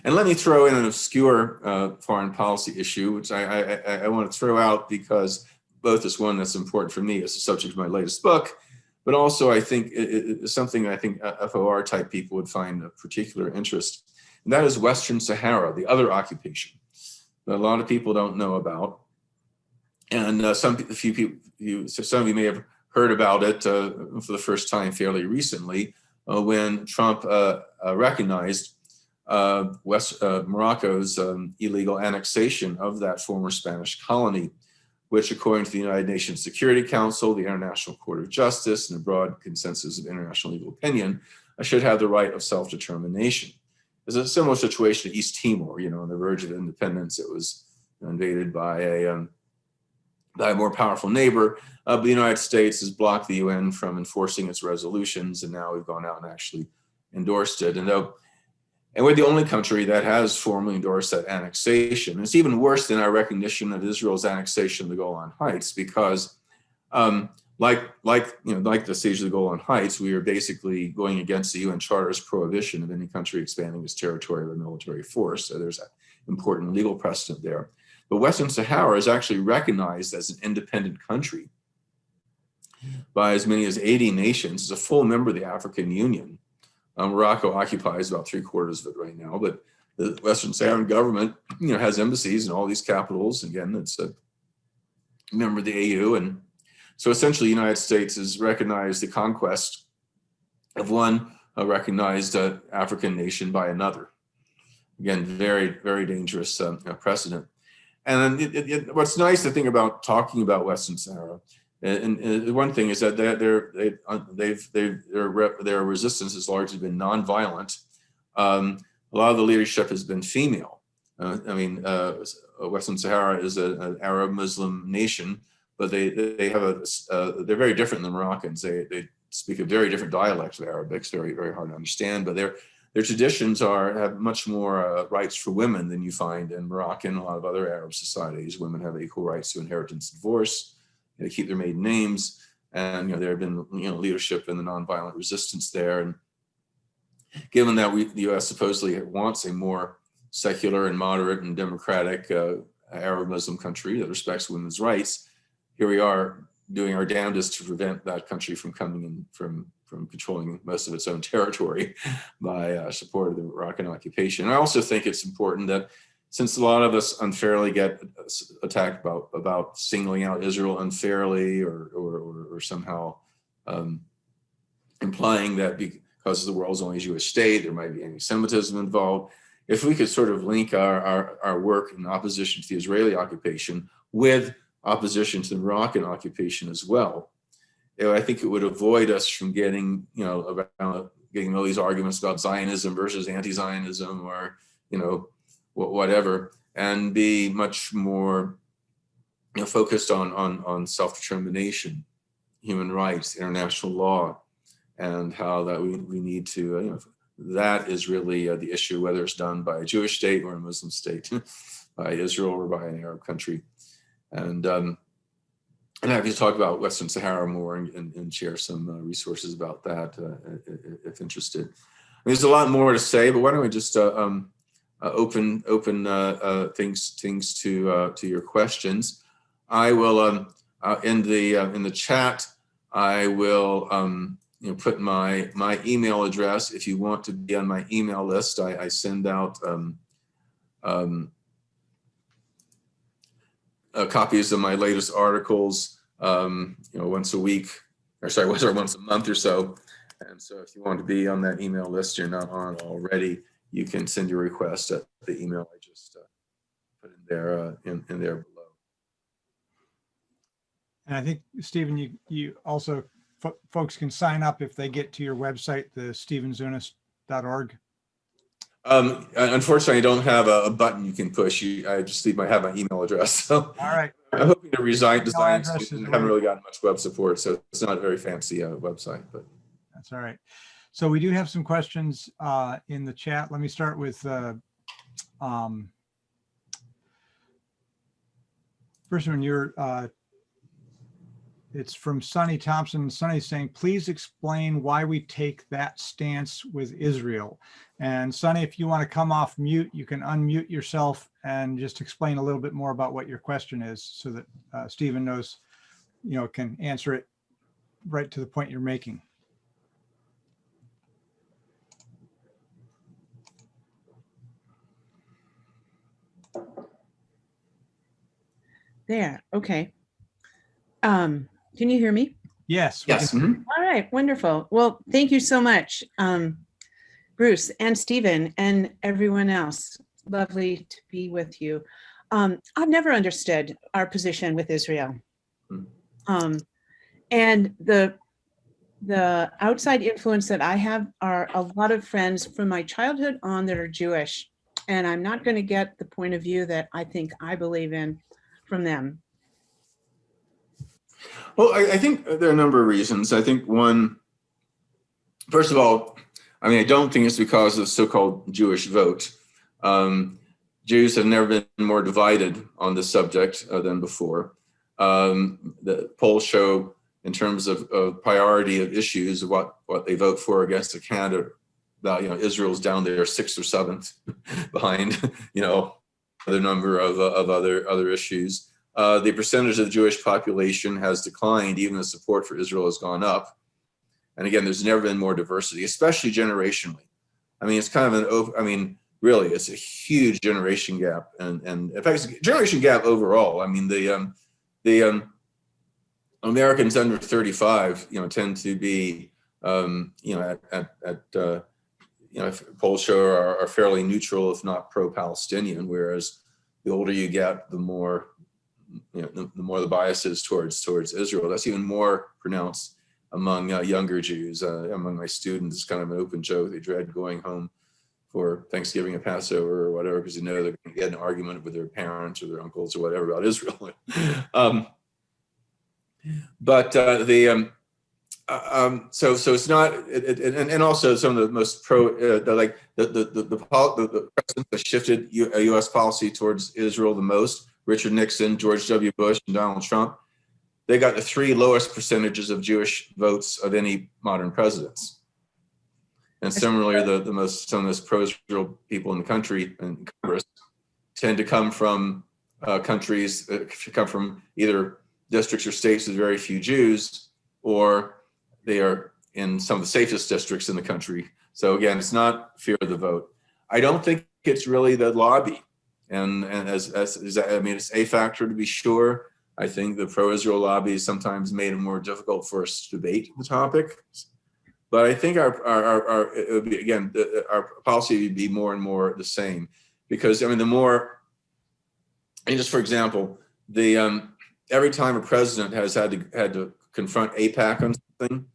And let me throw in an obscure foreign policy issue, which I want to throw out because both is one that's important for me as the subject of my latest book, but also I think it's something I think FOR type people would find of particular interest, and that is Western Sahara, the other occupation that a lot of people don't know about, and some of you may have heard about it for the first time fairly recently when Trump recognized Morocco's illegal annexation of that former Spanish colony, which according to the United Nations Security Council, the International Court of Justice, and a broad consensus of international legal opinion, should have the right of self-determination. There's a similar situation to East Timor, on the verge of independence. It was invaded by a more powerful neighbor. But the United States has blocked the UN from enforcing its resolutions, and now we've gone out and actually endorsed it. And we're the only country that has formally endorsed that annexation. And it's even worse than our recognition of Israel's annexation of the Golan Heights, because like the siege of the Golan Heights, we are basically going against the UN Charter's prohibition of any country expanding its territory with military force. So there's an important legal precedent there. But Western Sahara is actually recognized as an independent country by as many as 80 nations. It's a full member of the African Union. Morocco occupies about 3/4 of it right now, but the Western Saharan government, has embassies in all these capitals. Again, it's a member of the AU, and so essentially, the United States has recognized the conquest of one recognized African nation by another. Again, very, very dangerous precedent. And what's nice to think about talking about Western Sahara. And one thing is that their resistance has largely been nonviolent. A lot of the leadership has been female. Western Sahara is an Arab Muslim nation, but they're very different than the Moroccans. They speak a very different dialect of Arabic. It's very, very hard to understand, but their traditions have much more rights for women than you find in Moroccan and a lot of other Arab societies. Women have equal rights to inheritance and divorce. They keep their maiden names, and there have been leadership in the nonviolent resistance there. And given that the U.S. supposedly wants a more secular and moderate and democratic Arab Muslim country that respects women's rights, here we are doing our damnedest to prevent that country from coming in from controlling most of its own territory by support of the Moroccan occupation. I also think it's important that, since a lot of us unfairly get attacked about singling out Israel unfairly or somehow implying that because the world's only a Jewish state, there might be anti-Semitism involved, if we could sort of link our work in opposition to the Israeli occupation with opposition to the Moroccan occupation as well, I think it would avoid us from getting all these arguments about Zionism versus anti-Zionism or whatever, and be much more focused on self-determination, human rights, international law, and how that we need to that is really the issue, whether it's done by a Jewish state or a Muslim state, by Israel or by an Arab country. And I'm happy to talk about Western Sahara more and share some resources about that if interested. There's a lot more to say, but why don't we just open things to your questions. I will in the chat. I will put my email address if you want to be on my email list. I send out copies of my latest articles, once a week, once a month or so. And so if you want to be on that email list, you're not on it already, you can send your request at the email I just put in there, in there below. And I think, Stephen, you also folks can sign up if they get to your website, the stephenzunes.org? Unfortunately, I don't have a button you can push. I just have my email address. So All right. I'm hoping to design address is student. where Haven't you- really gotten much web support, so it's not a very fancy website. But That's all right. So we do have some questions in the chat. Let me start with first one. It's from Sonny Thompson. Sonny's saying, please explain why we take that stance with Israel. And Sonny, if you want to come off mute, you can unmute yourself and just explain a little bit more about what your question is so that Stephen knows, can answer it right to the point you're making. There, okay. Can you hear me? Yes. yes. Mhm. All right, wonderful. Well, thank you so much, Bruce and Stephen and everyone else. Lovely to be with you. I've never understood our position with Israel. And the outside influence that I have are a lot of friends from my childhood on that are Jewish. And I'm not going to get the point of view that I think I believe in from them. Well, I think there are a number of reasons. I think one, first of all, I don't think it's because of the so-called Jewish vote. Jews have never been more divided on this subject than before. The polls show, in terms of priority of issues, what they vote for against a candidate, that Israel's down there 6th or 7th behind other number of other issues. The percentage of the Jewish population has declined, even as support for Israel has gone up. And again, there's never been more diversity, especially generationally. It's kind of really, it's a huge generation gap, and in fact, it's a generation gap overall. The Americans under 35, tend to be, polls show are fairly neutral, if not pro-Palestinian, whereas the older you get, the more the more the bias is towards Israel. That's even more pronounced among younger Jews. Among my students, it's kind of an open joke. They dread going home for Thanksgiving or Passover or whatever, because they're going to get an argument with their parents or their uncles or whatever about Israel. So it's not, and also some of the most the presidents that shifted U.S. policy towards Israel the most, Richard Nixon, George W. Bush, and Donald Trump, they got the 3 lowest percentages of Jewish votes of any modern presidents. And similarly, some of the most pro-Israel people in the country and Congress tend to come from countries that come from either districts or states with very few Jews, or they are in some of the safest districts in the country. So again, it's not fear of the vote. I don't think it's really the lobby. And it's a factor to be sure. I think the pro-Israel lobby sometimes made it more difficult for us to debate the topic. But I think our policy would be more and more the same, because the more, and just for example, every time a president has had to confront AIPAC on something,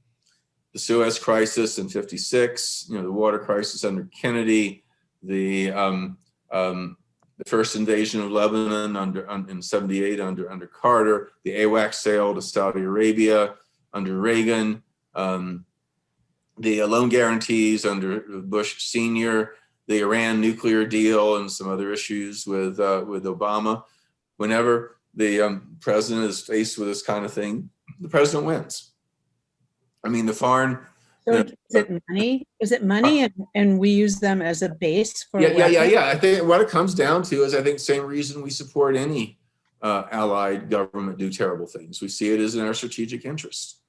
the Suez crisis in '56, the water crisis under Kennedy, the first invasion of Lebanon in '78 under Carter, the AWACS sale to Saudi Arabia under Reagan, the loan guarantees under Bush Sr., the Iran nuclear deal, and some other issues with Obama. Whenever the president is faced with this kind of thing, the president wins. The foreign. So is it money? Is it money, and we use them as a base for? Yeah. I think what it comes down to is, I think, same reason we support any allied government do terrible things. We see it as in our strategic interest.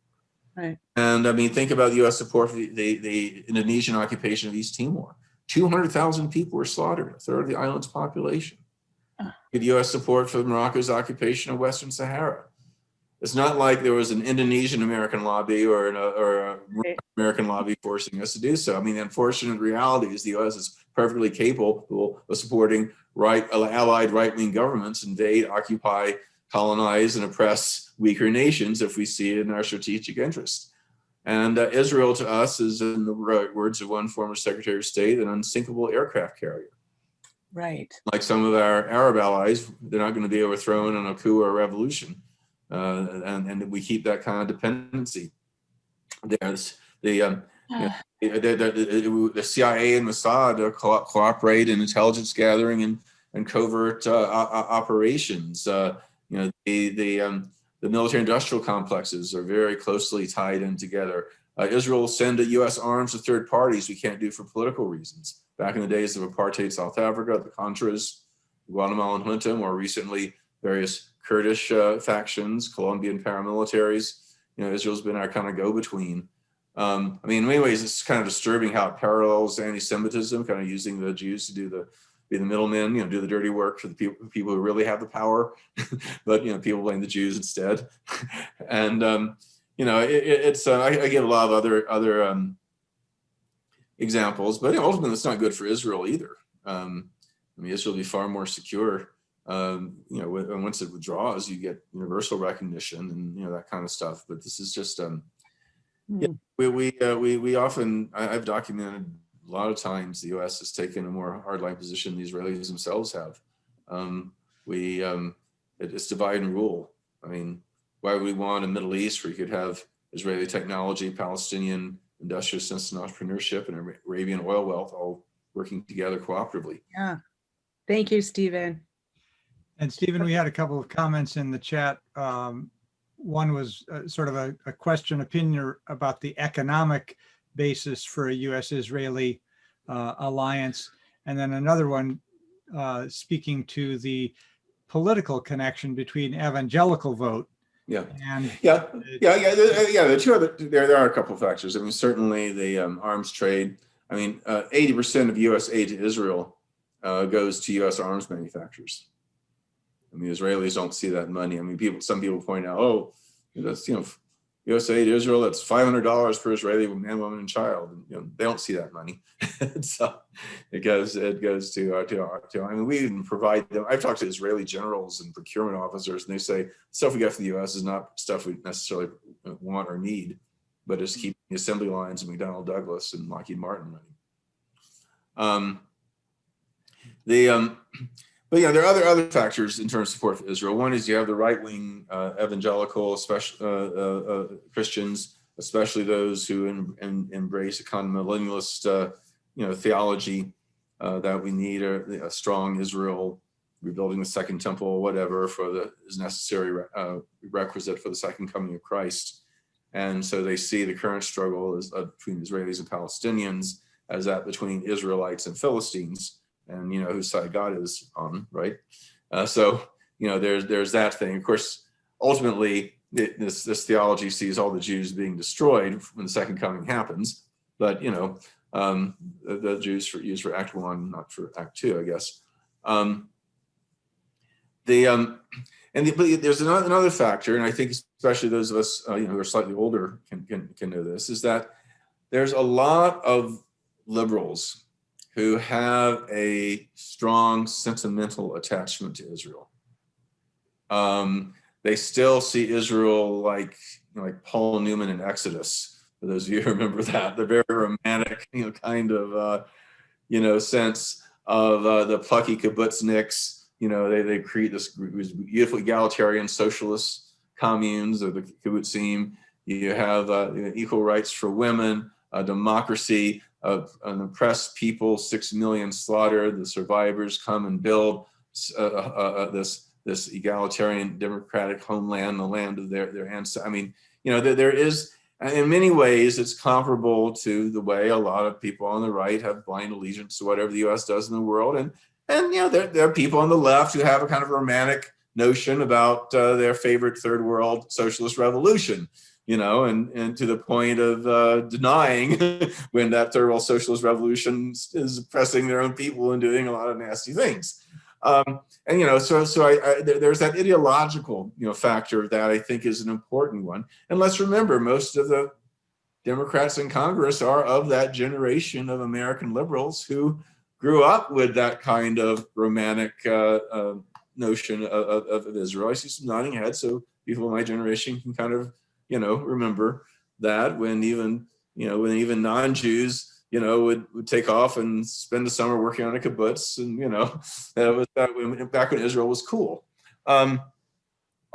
Right. And think about U.S. support for the Indonesian occupation of East Timor. 200,000 people were slaughtered, a third of the island's population. U.S. support for Morocco's occupation of Western Sahara. It's not like there was an Indonesian American lobby or a American lobby forcing us to do so. The unfortunate reality is the U.S. is perfectly capable of supporting allied right-wing governments invade, occupy, colonize, and oppress weaker nations if we see it in our strategic interest. And Israel to us is, in the words of one former Secretary of State, an unsinkable aircraft carrier. Right. Like some of our Arab allies, they're not going to be overthrown in a coup or a revolution. And we keep that kind of dependency. There's the CIA and Mossad cooperate in intelligence gathering and covert operations. The military industrial complexes are very closely tied in together. Israel send U.S. arms to third parties we can't do for political reasons. Back in the days of apartheid South Africa, the Contras, Guatemalan junta, more recently, various Kurdish factions, Colombian paramilitaries. Israel's been our kind of go-between. I mean, in many ways, it's kind of disturbing how it parallels anti-Semitism, kind of using the Jews to be the middlemen, do the dirty work for the people who really have the power, but people blame the Jews instead. And it's I give a lot of other examples, but ultimately it's not good for Israel either. I mean, Israel will be far more secure. Once it withdraws, you get universal recognition and that kind of stuff. But this is just we often, I've documented a lot of times the U.S. has taken a more hardline position the Israelis themselves have. It's divide and rule. I mean, why would we want a Middle East where you could have Israeli technology, Palestinian industriousness and entrepreneurship, and Arabian oil wealth all working together cooperatively? Yeah. Thank you, Stephen. And Stephen, we had a couple of comments in the chat. One was sort of a question opinion about the economic basis for a U.S.-Israeli alliance. And then another one speaking to the political connection between evangelical vote. Yeah. And The two other, there are a couple of factors. I mean, certainly the arms trade. I mean, 80% of U.S. aid to Israel goes to U.S. arms manufacturers. I mean, Israelis don't see that money. I mean, some people point out, oh, that's U.S. aid to Israel, that's $500 per Israeli man, woman, and child. And, they don't see that money. So it goes to I mean, we even provide them. I've talked to Israeli generals and procurement officers, and they say stuff we get from the U.S. is not stuff we necessarily want or need, but it's keeping the assembly lines of McDonnell Douglas and Lockheed Martin running. But there are other factors in terms of support for Israel. One is you have the right-wing evangelical, especially Christians, especially those who embrace a kind of millennialist, theology that we need a strong Israel, rebuilding the Second Temple, whatever, is necessary requisite for the second coming of Christ. And so they see the current struggle between Israelis and Palestinians as that between Israelites and Philistines. And whose side God is on, right? So there's that thing. Of course, ultimately, this theology sees all the Jews being destroyed when the second coming happens. But the Jews used for Act 1, not for Act 2, I guess. But there's another factor, and I think especially those of us who are slightly older can know this, is that there's a lot of liberals who have a strong sentimental attachment to Israel. They still see Israel like Paul Newman in Exodus. For those of you who remember that, the very romantic, kind of, sense of the plucky kibbutzniks. They create this beautiful egalitarian socialist communes of the kibbutzim. You have equal rights for women, democracy. An oppressed people, 6 million slaughtered, the survivors come and build this egalitarian democratic homeland, the land of their ancestors. I mean, there is, in many ways, it's comparable to the way a lot of people on the right have blind allegiance to whatever the U.S. does in the world. And there are people on the left who have a kind of romantic notion about their favorite third world socialist revolution. And to the point of denying when that third world socialist revolution is oppressing their own people and doing a lot of nasty things. There's that ideological, factor that I think is an important one. And let's remember, most of the Democrats in Congress are of that generation of American liberals who grew up with that kind of romantic notion of Israel. I see some nodding heads, so people of my generation can kind of remember that when even non-Jews, would take off and spend the summer working on a kibbutz, and that was back when Israel was cool. Well,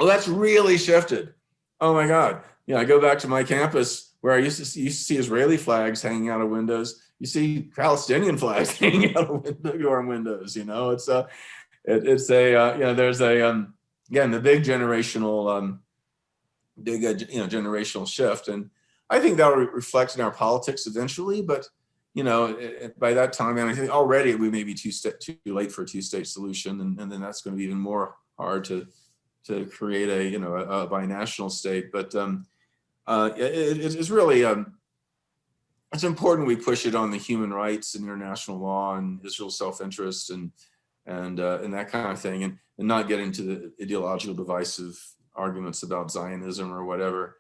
that's really shifted. Oh my God! I go back to my campus where I used to see Israeli flags hanging out of windows. You see Palestinian flags hanging out of dorm windows. There's again the big generational generational shift, and I think that will reflect in our politics eventually. But by that time, and I think already we may be too late for a two-state solution, and then that's going to be even more hard to create a binational state. But it's really it's important we push it on the human rights and international law and Israel's self-interest and that kind of thing, and not get into the ideological divisive arguments about Zionism or whatever.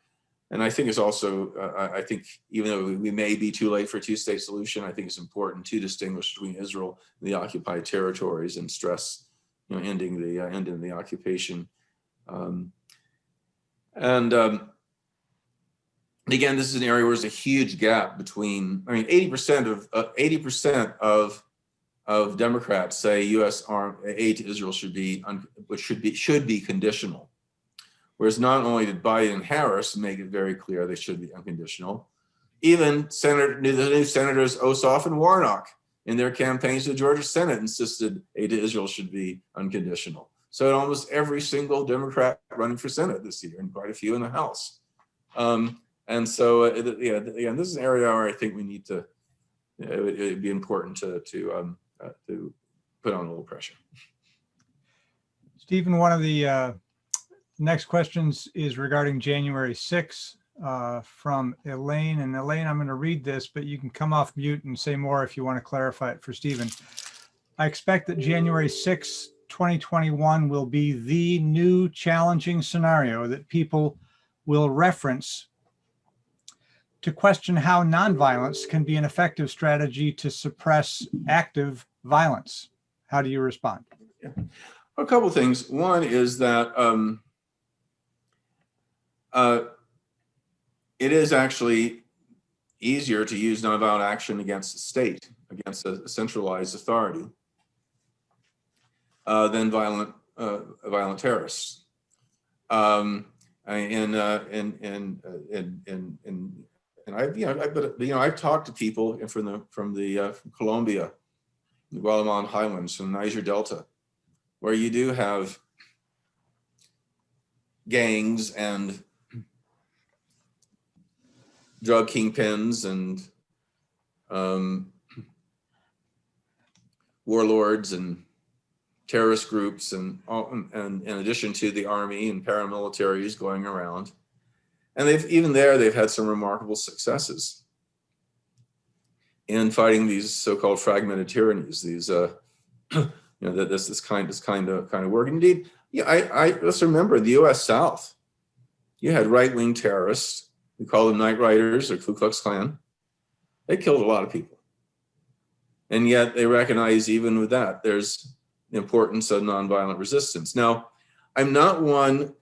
And I think it's also, I think even though we may be too late for a two-state solution, I think it's important to distinguish between Israel and the occupied territories and stress, ending the occupation. Again, this is an area where there's a huge gap between, 80% of Democrats say U.S. aid to Israel should be conditional. Whereas not only did Biden and Harris make it very clear they should be unconditional, even the new senators Ossoff and Warnock in their campaigns to the Georgia Senate insisted aid to Israel should be unconditional. So almost every single Democrat running for Senate this year, and quite a few in the House. And so, this is an area where I think we need to. It'd be important to put on a little pressure. Stephen, one of the next questions is regarding January 6th from Elaine. And Elaine, I'm going to read this, but you can come off mute and say more if you want to clarify it for Stephen. I expect that January 6th, 2021 will be the new challenging scenario that people will reference to question how nonviolence can be an effective strategy to suppress active violence. How do you respond? Yeah. A couple of things. One is that it is actually easier to use nonviolent action against the state, against a centralized authority, than violent terrorists. And I've talked to people from Colombia, the Guatemalan highlands, from the Niger Delta, where you do have gangs and drug kingpins and warlords and terrorist groups, and in addition to the army and paramilitaries going around. And they've had some remarkable successes in fighting these so-called fragmented tyrannies. These, this kind of work. Indeed, let's remember the U.S. South. You had right-wing terrorists. We call them Night Riders or Ku Klux Klan. They killed a lot of people, and yet they recognize even with that there's the importance of nonviolent resistance. Now, I'm not one.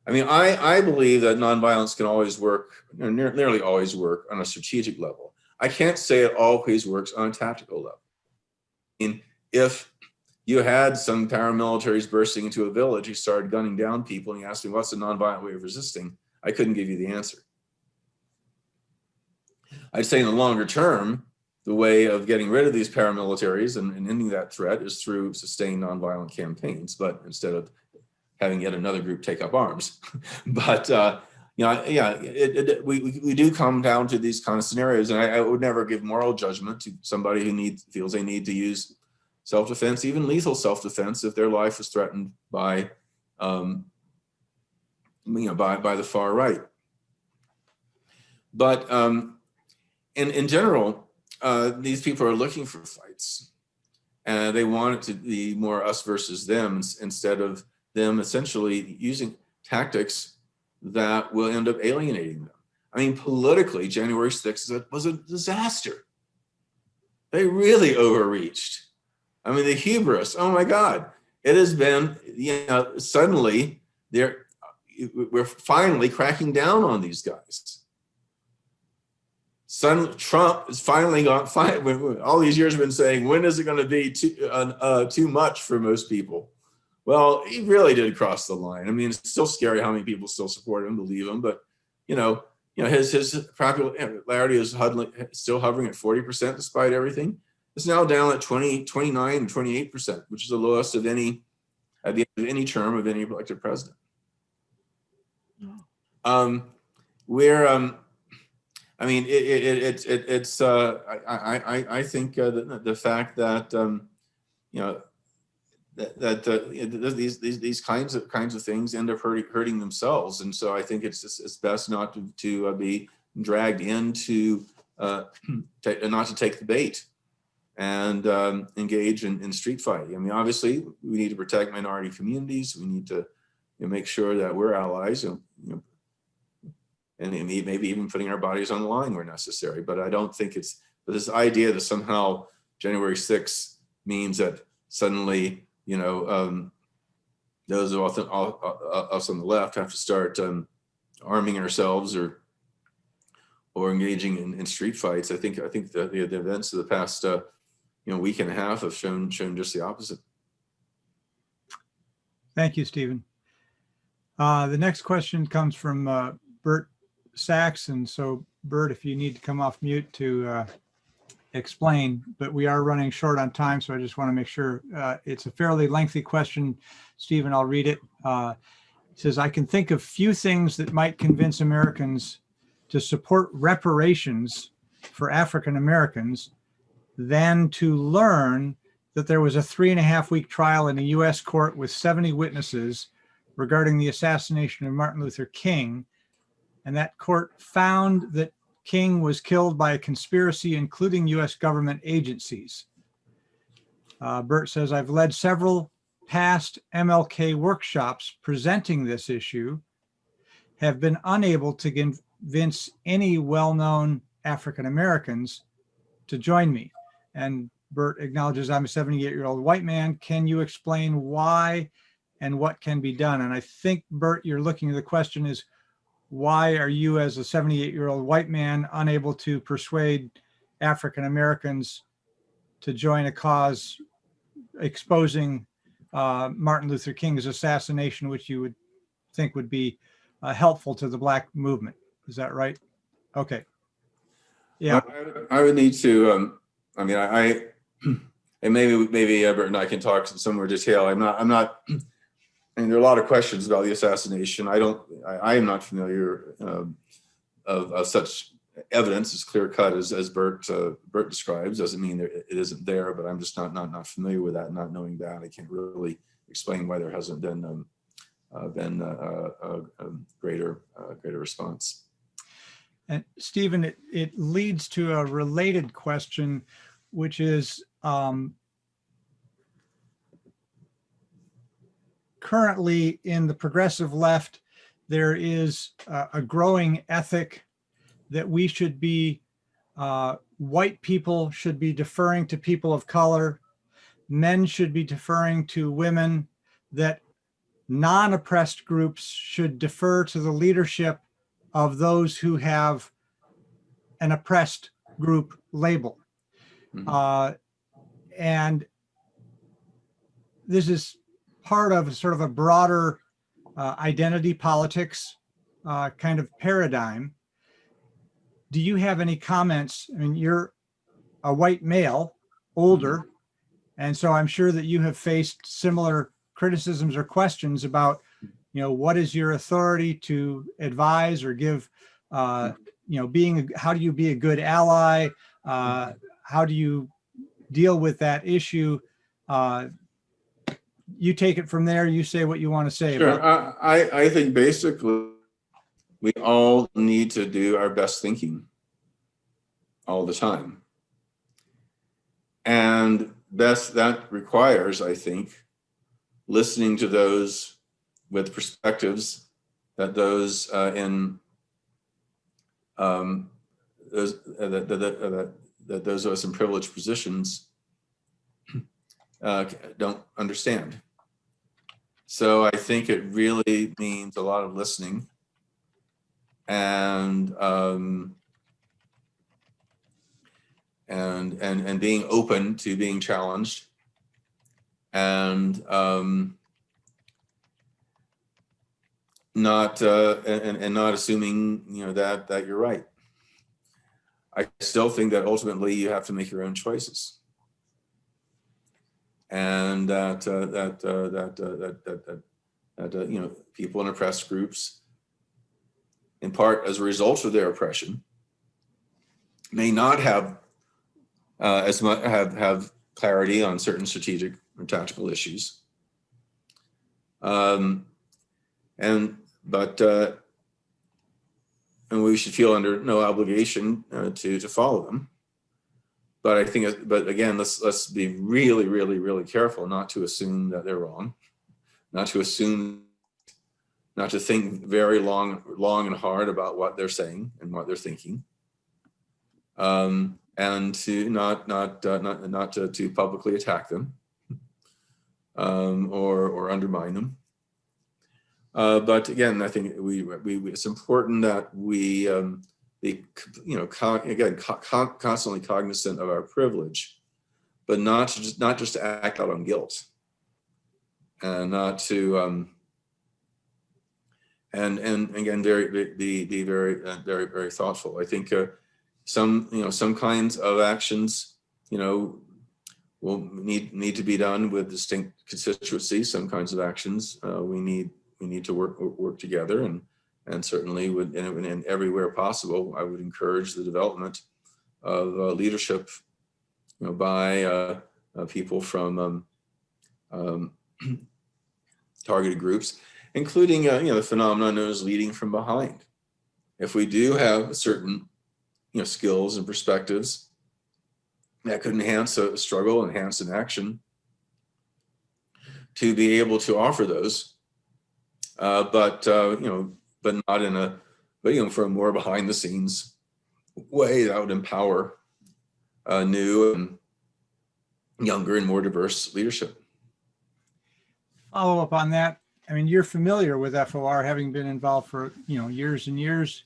I believe that nonviolence can always work, or nearly always work, on a strategic level. I can't say it always works on a tactical level. If you had some paramilitaries bursting into a village, you started gunning down people, and you asked me, what's the nonviolent way of resisting? I couldn't give you the answer. I'd say in the longer term, the way of getting rid of these paramilitaries and ending that threat is through sustained nonviolent campaigns, but instead of having yet another group take up arms. But we do come down to these kind of scenarios, and I would never give moral judgment to somebody who feels they need to use self-defense, even lethal self-defense, if their life is threatened by the far right. But in general, these people are looking for fights, and they want it to be more us versus them instead of them essentially using tactics that will end up alienating them. Politically, January 6th was a disaster. They really overreached. The hubris, oh my God. It has been, suddenly we're finally cracking down on these guys. Trump has finally got all these years have been saying, when is it going to be too much for most people? Well, he really did cross the line. I mean, it's still scary how many people still support him, believe him, but his popularity is still hovering at 40% despite everything. It's now down at 29 and 28%, which is the lowest at the end of any term of any elected president. I mean, I think the fact that these kinds of things end up hurting themselves, and so I think it's best not to be dragged into not to take the bait and engage in street fighting. I mean, obviously, we need to protect minority communities. We need to make sure that we're allies, and maybe even putting our bodies on the line where necessary. But I don't think it's this idea that somehow January 6th means that suddenly, those of us on the left have to start arming ourselves or engaging in street fights. I think the events of the past week and a half have shown just the opposite. Thank you, Stephen. The next question comes from Bert Sachs, and so Bert, if you need to come off mute to explain, but we are running short on time, so I just want to make sure. It's a fairly lengthy question, Stephen. I'll read it. It says, I can think of few things that might convince Americans to support reparations for African Americans than to learn that there was a 3.5-week trial in a U.S. court with 70 witnesses regarding the assassination of Martin Luther King. And that court found that King was killed by a conspiracy, including U.S. government agencies. Bert says, I've led several past MLK workshops presenting this issue, have been unable to convince any well-known African Americans to join me. And Bert acknowledges, I'm a 78-year-old white man. Can you explain why and what can be done? And I think, Bert, you're looking at the question is, why are you as a 78-year-old white man unable to persuade African Americans to join a cause exposing Martin Luther King's assassination, which you would think would be helpful to the Black movement? Is that right? Okay. Yeah. I would need to, I mean, and maybe Everett and I can talk in some more detail. I'm not, I mean, there are a lot of questions about the assassination. I am not familiar of such evidence as clear cut as Bert describes. Doesn't mean it isn't there, but I'm just not familiar with that. Not knowing that, I can't really explain why there hasn't been a greater response. And Stephen, it leads to a related question, which is currently in the progressive left, there is a growing ethic that we should be, white people should be deferring to people of color, men should be deferring to women, that non-oppressed groups should defer to the leadership of those who have an oppressed group label. Mm-hmm. And this is part of sort of a broader identity politics kind of paradigm. Do you have any comments? I mean, you're a white male, older, and so I'm sure that you have faced similar criticisms or questions about, what is your authority to advise or give, how do you be a good ally? How do you deal with that issue? You take it from there. You say what you want to say. Sure. I think basically we all need to do our best thinking all the time. And that requires, I think, listening to those with perspectives that those those of us in privileged positions don't understand. So I think it really means a lot of listening and and being open to being challenged, and not not assuming, you know, that you're right. I still think that ultimately you have to make your own choices, and that you know, people in oppressed groups, in part as a result of their oppression, may not have as much have clarity on certain strategic or tactical issues, and we should feel under no obligation to follow them. But I think, but again, let's be really, really, really careful not to assume that they're wrong, not to assume, not to think very long and hard about what they're saying and what they're thinking, and to not to publicly attack them or undermine them. But again, I think it's important that we be, you know, constantly cognizant of our privilege, but not just to act out on guilt, and not to and again be very thoughtful. I think some kinds of actions, you know, will need to be done with distinct constituencies. Some kinds of actions we need to work together, and certainly and everywhere possible, I would encourage the development of leadership, you know, by people from targeted groups, including you know, the phenomenon known as leading from behind. If we do have certain, you know, skills and perspectives that could enhance a struggle, enhance an action, to be able to offer those, but you know, but not in a, but you know, for a more behind the scenes way that would empower new and younger and more diverse leadership. Follow up on that. I mean, you're familiar with FOR, having been involved for, you know, years and years.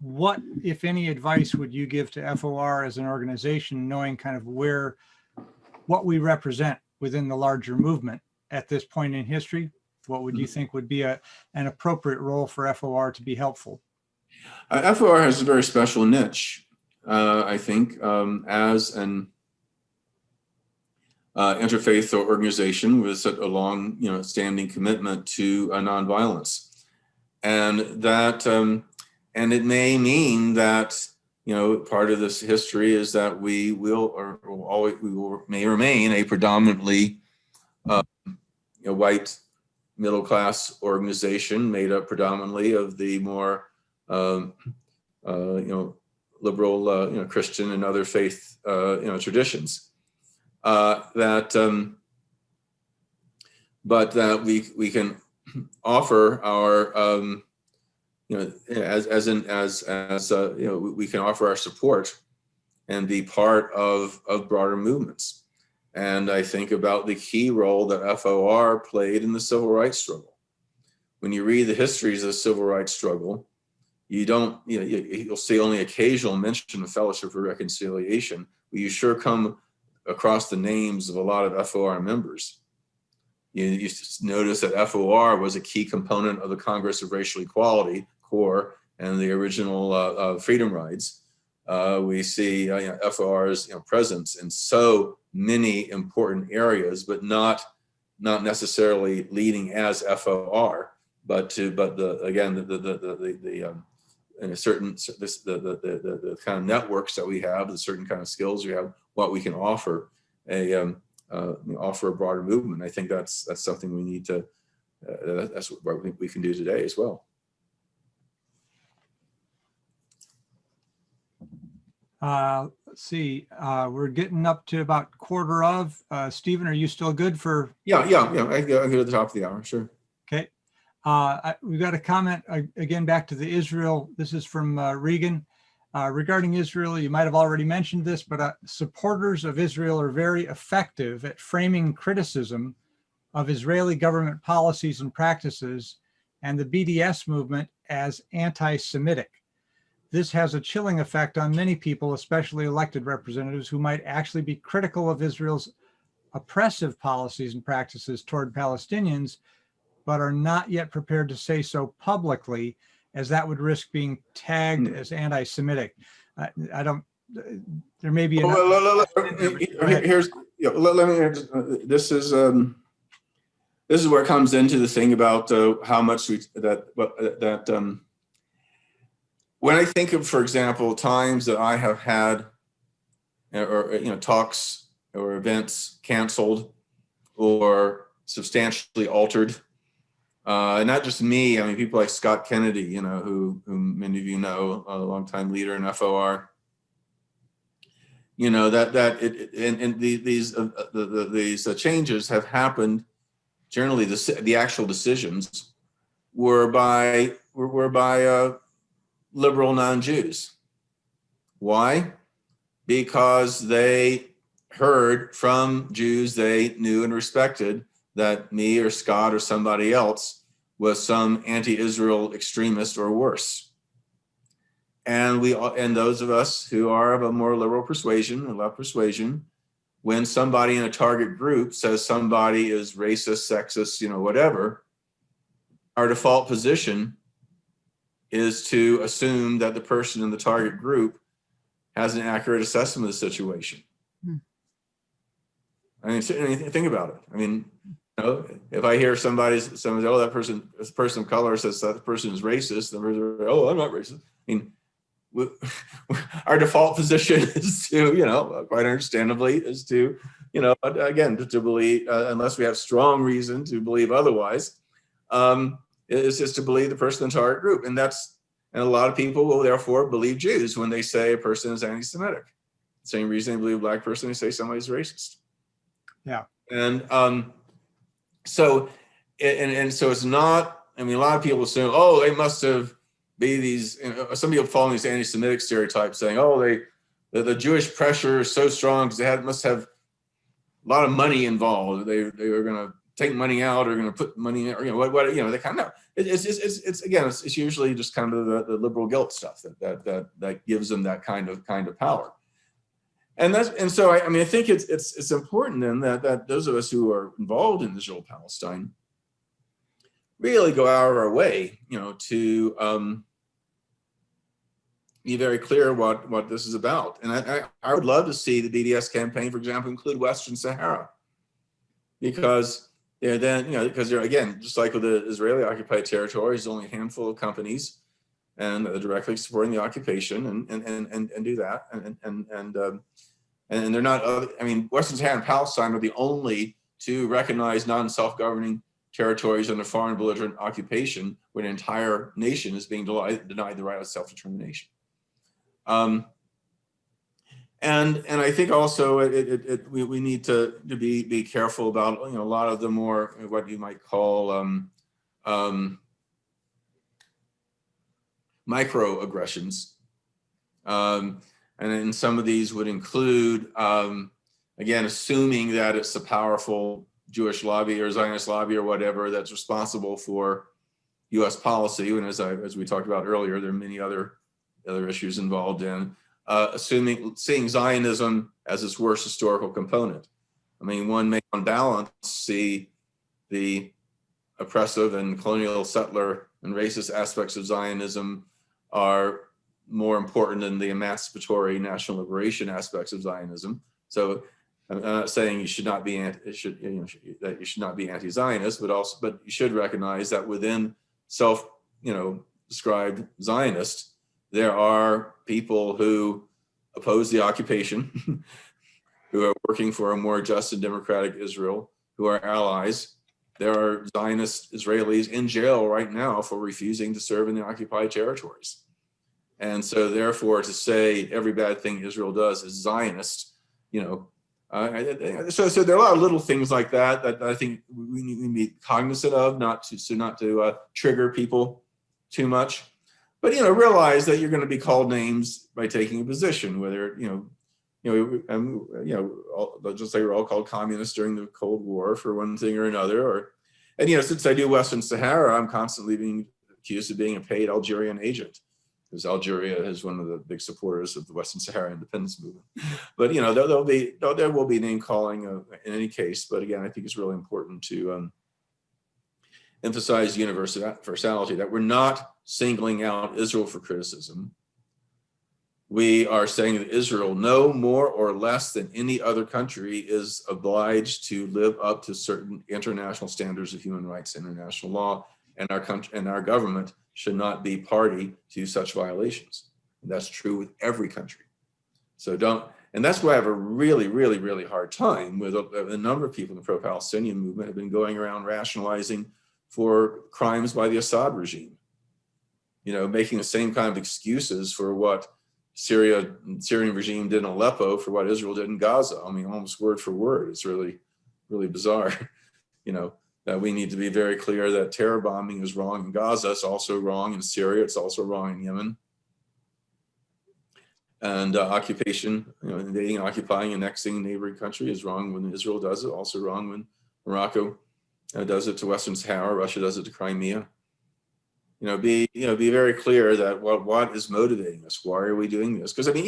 What, if any, advice would you give to FOR as an organization, knowing kind of what we represent within the larger movement at this point in history? What would you think would be an appropriate role for FOR to be helpful? FOR has a very special niche, I think, as an interfaith organization with a long, you know, standing commitment to nonviolence, and that, and it may mean that, you know, part of this history is that we may remain a predominantly you know, white middle-class organization made up predominantly of the more you know, liberal, you know, Christian and other faith, you know, traditions. But that we can offer our, you know, as you know, we can offer our support and be part of broader movements. And I think about the key role that FOR played in the civil rights struggle. When you read the histories of the civil rights struggle, you don't, you know, you'll see only occasional mention of Fellowship for Reconciliation, but you sure come across the names of a lot of FOR members. You notice that FOR was a key component of the Congress of Racial Equality, CORE, and the original Freedom Rides. We see you know, FOR's, you know, presence in so many important areas, but not necessarily leading as FOR, but again in a certain the kind of networks that we have, the certain kind of skills we have, what we can offer offer a broader movement. I think that's something we need to that's what we can do today as well. Let's see, we're getting up to about quarter of. Stephen, are you still good for? Yeah. I go at the top of the hour, sure. Okay. We've got a comment again back to the Israel. This is from Regan. Regarding Israel, you might have already mentioned this, but supporters of Israel are very effective at framing criticism of Israeli government policies and practices and the BDS movement as anti-Semitic. this has a chilling effect on many people, especially elected representatives who might actually be critical of Israel's oppressive policies and practices toward Palestinians, but are not yet prepared to say so publicly, as that would risk being tagged as anti-Semitic. I don't, there may be Well, here's, let me, this is where it comes into the thing about how much when I think of, for example, times that I have had, or talks or events canceled or substantially altered, and not just me. I mean, people like Scott Kennedy, who many of you know, a longtime leader in FOR. These changes have happened. Generally, the actual decisions were by liberal non-Jews. Why? Because they heard from Jews they knew and respected that me or Scott or somebody else was some anti-Israel extremist or worse. And those of us who are of a more liberal persuasion, a left persuasion, when somebody in a target group says somebody is racist, sexist, whatever, our default position is to assume that the person in the target group has an accurate assessment of the situation. I mean, think about it. I mean, if I hear somebody, oh, this person of color says that the person is racist, then oh, I'm not racist. I mean, our default position is to, quite understandably, is to, again, to believe, unless we have strong reason to believe otherwise, is just to believe the person in the target group. And a lot of people will therefore believe Jews when they say a person is anti-Semitic. Same reason they believe a black person, they say somebody's racist. Yeah. And so it's not, I mean, a lot of people assume, oh, they must have be these, some people follow these anti-Semitic stereotypes saying, oh, the Jewish pressure is so strong because they must have a lot of money involved. They were going to take money out or going to put money in, or they kind of, it's usually just kind of the liberal guilt stuff that gives them that kind of power. And so I think it's important then that those of us who are involved in Israel-Palestine really go out of our way, to be very clear what this is about. And I would love to see the BDS campaign, for example, include Western Sahara, because because they're, again, just like with the Israeli occupied territories, only a handful of companies and directly supporting the occupation and do that. And they're not, I mean, Western Sahara and Palestine are the only two recognized non-self-governing territories under foreign belligerent occupation when an entire nation is being denied the right of self-determination. And I think also we need to be careful about a lot of the more what you might call microaggressions, and then some of these would include again assuming that it's a powerful Jewish lobby or Zionist lobby or whatever that's responsible for U.S. policy. And as we talked about earlier, there are many other issues involved in seeing Zionism as its worst historical component. I mean, one may on balance see the oppressive and colonial settler and racist aspects of Zionism are more important than the emancipatory national liberation aspects of Zionism. So I'm not saying you should not be that you should not be anti-Zionist, but you should recognize that within described Zionists, there are people who oppose the occupation, who are working for a more just and democratic Israel, who are allies. There are Zionist Israelis in jail right now for refusing to serve in the occupied territories. And so therefore to say every bad thing Israel does is Zionist, so there are a lot of little things like that I think we need to be cognizant of, not to trigger people too much, but realize that you're going to be called names by taking a position, whether just like we're all called communists during the Cold War for one thing or another, and since I do Western Sahara, I'm constantly being accused of being a paid Algerian agent. because Algeria is one of the big supporters of the Western Sahara independence movement. But you know, there will be name calling in any case. But again, I think it's really important to emphasize universality, that we're not singling out Israel for criticism. We are saying that Israel, no more or less than any other country, is obliged to live up to certain international standards of human rights, international law, and our country and our government should not be party to such violations. And that's true with every country. So and that's why I have a really hard time with a number of people in the pro-Palestinian movement have been going around rationalizing for crimes by the Assad regime, you know, making the same kind of excuses for what Syrian regime did in Aleppo for what Israel did in Gaza. I mean, almost word for word. It's really bizarre, you know, that we need to be very clear that terror bombing is wrong in Gaza. It's also wrong in Syria. It's also wrong in Yemen. And occupation, you know, invading, occupying, annexing a neighboring country is wrong when Israel does it. Also wrong when Morocco does it to Western Sahara. Russia does it to Crimea. Be very clear that what is motivating us. Why are we doing this? Because I mean,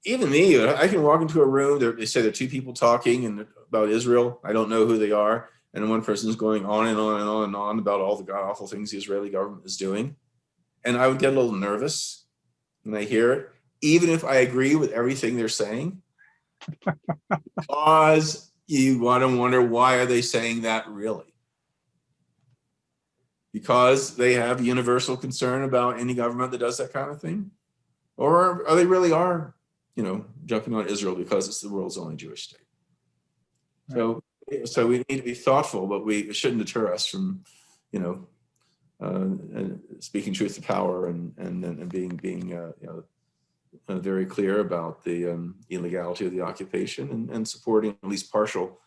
even me, I can walk into a room. They say there are two people talking about Israel. I don't know who they are, and one person's going on and on and on and on about all the god awful things the Israeli government is doing, and I would get a little nervous when I hear it, even if I agree with everything they're saying, because you want to wonder, why are they saying that really? Because they have universal concern about any government that does that kind of thing? Or are they really jumping on Israel because it's the world's only Jewish state? Right. So we need to be thoughtful, but it shouldn't deter us from, speaking truth to power and being very clear about the illegality of the occupation and supporting at least partial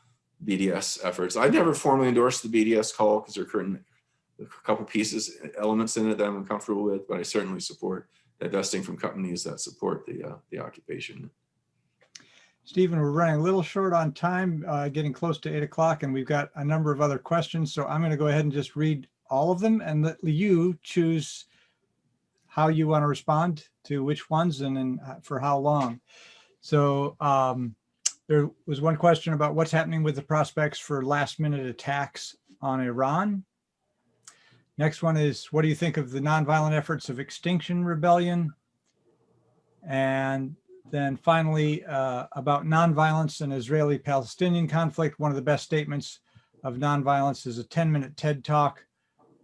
BDS efforts. I've never formally endorsed the BDS call because there are a couple elements in it that I'm uncomfortable with, but I certainly support divesting from companies that support the occupation. Stephen, we're running a little short on time, getting close to 8 o'clock, and we've got a number of other questions. So I'm going to go ahead and just read all of them and let you choose how you want to respond to which ones and then for how long. So there was one question about what's happening with the prospects for last-minute attacks on Iran. Next one is, what do you think of the nonviolent efforts of Extinction Rebellion? And then finally, about nonviolence and Israeli-Palestinian conflict, one of the best statements of nonviolence is a 10-minute TED Talk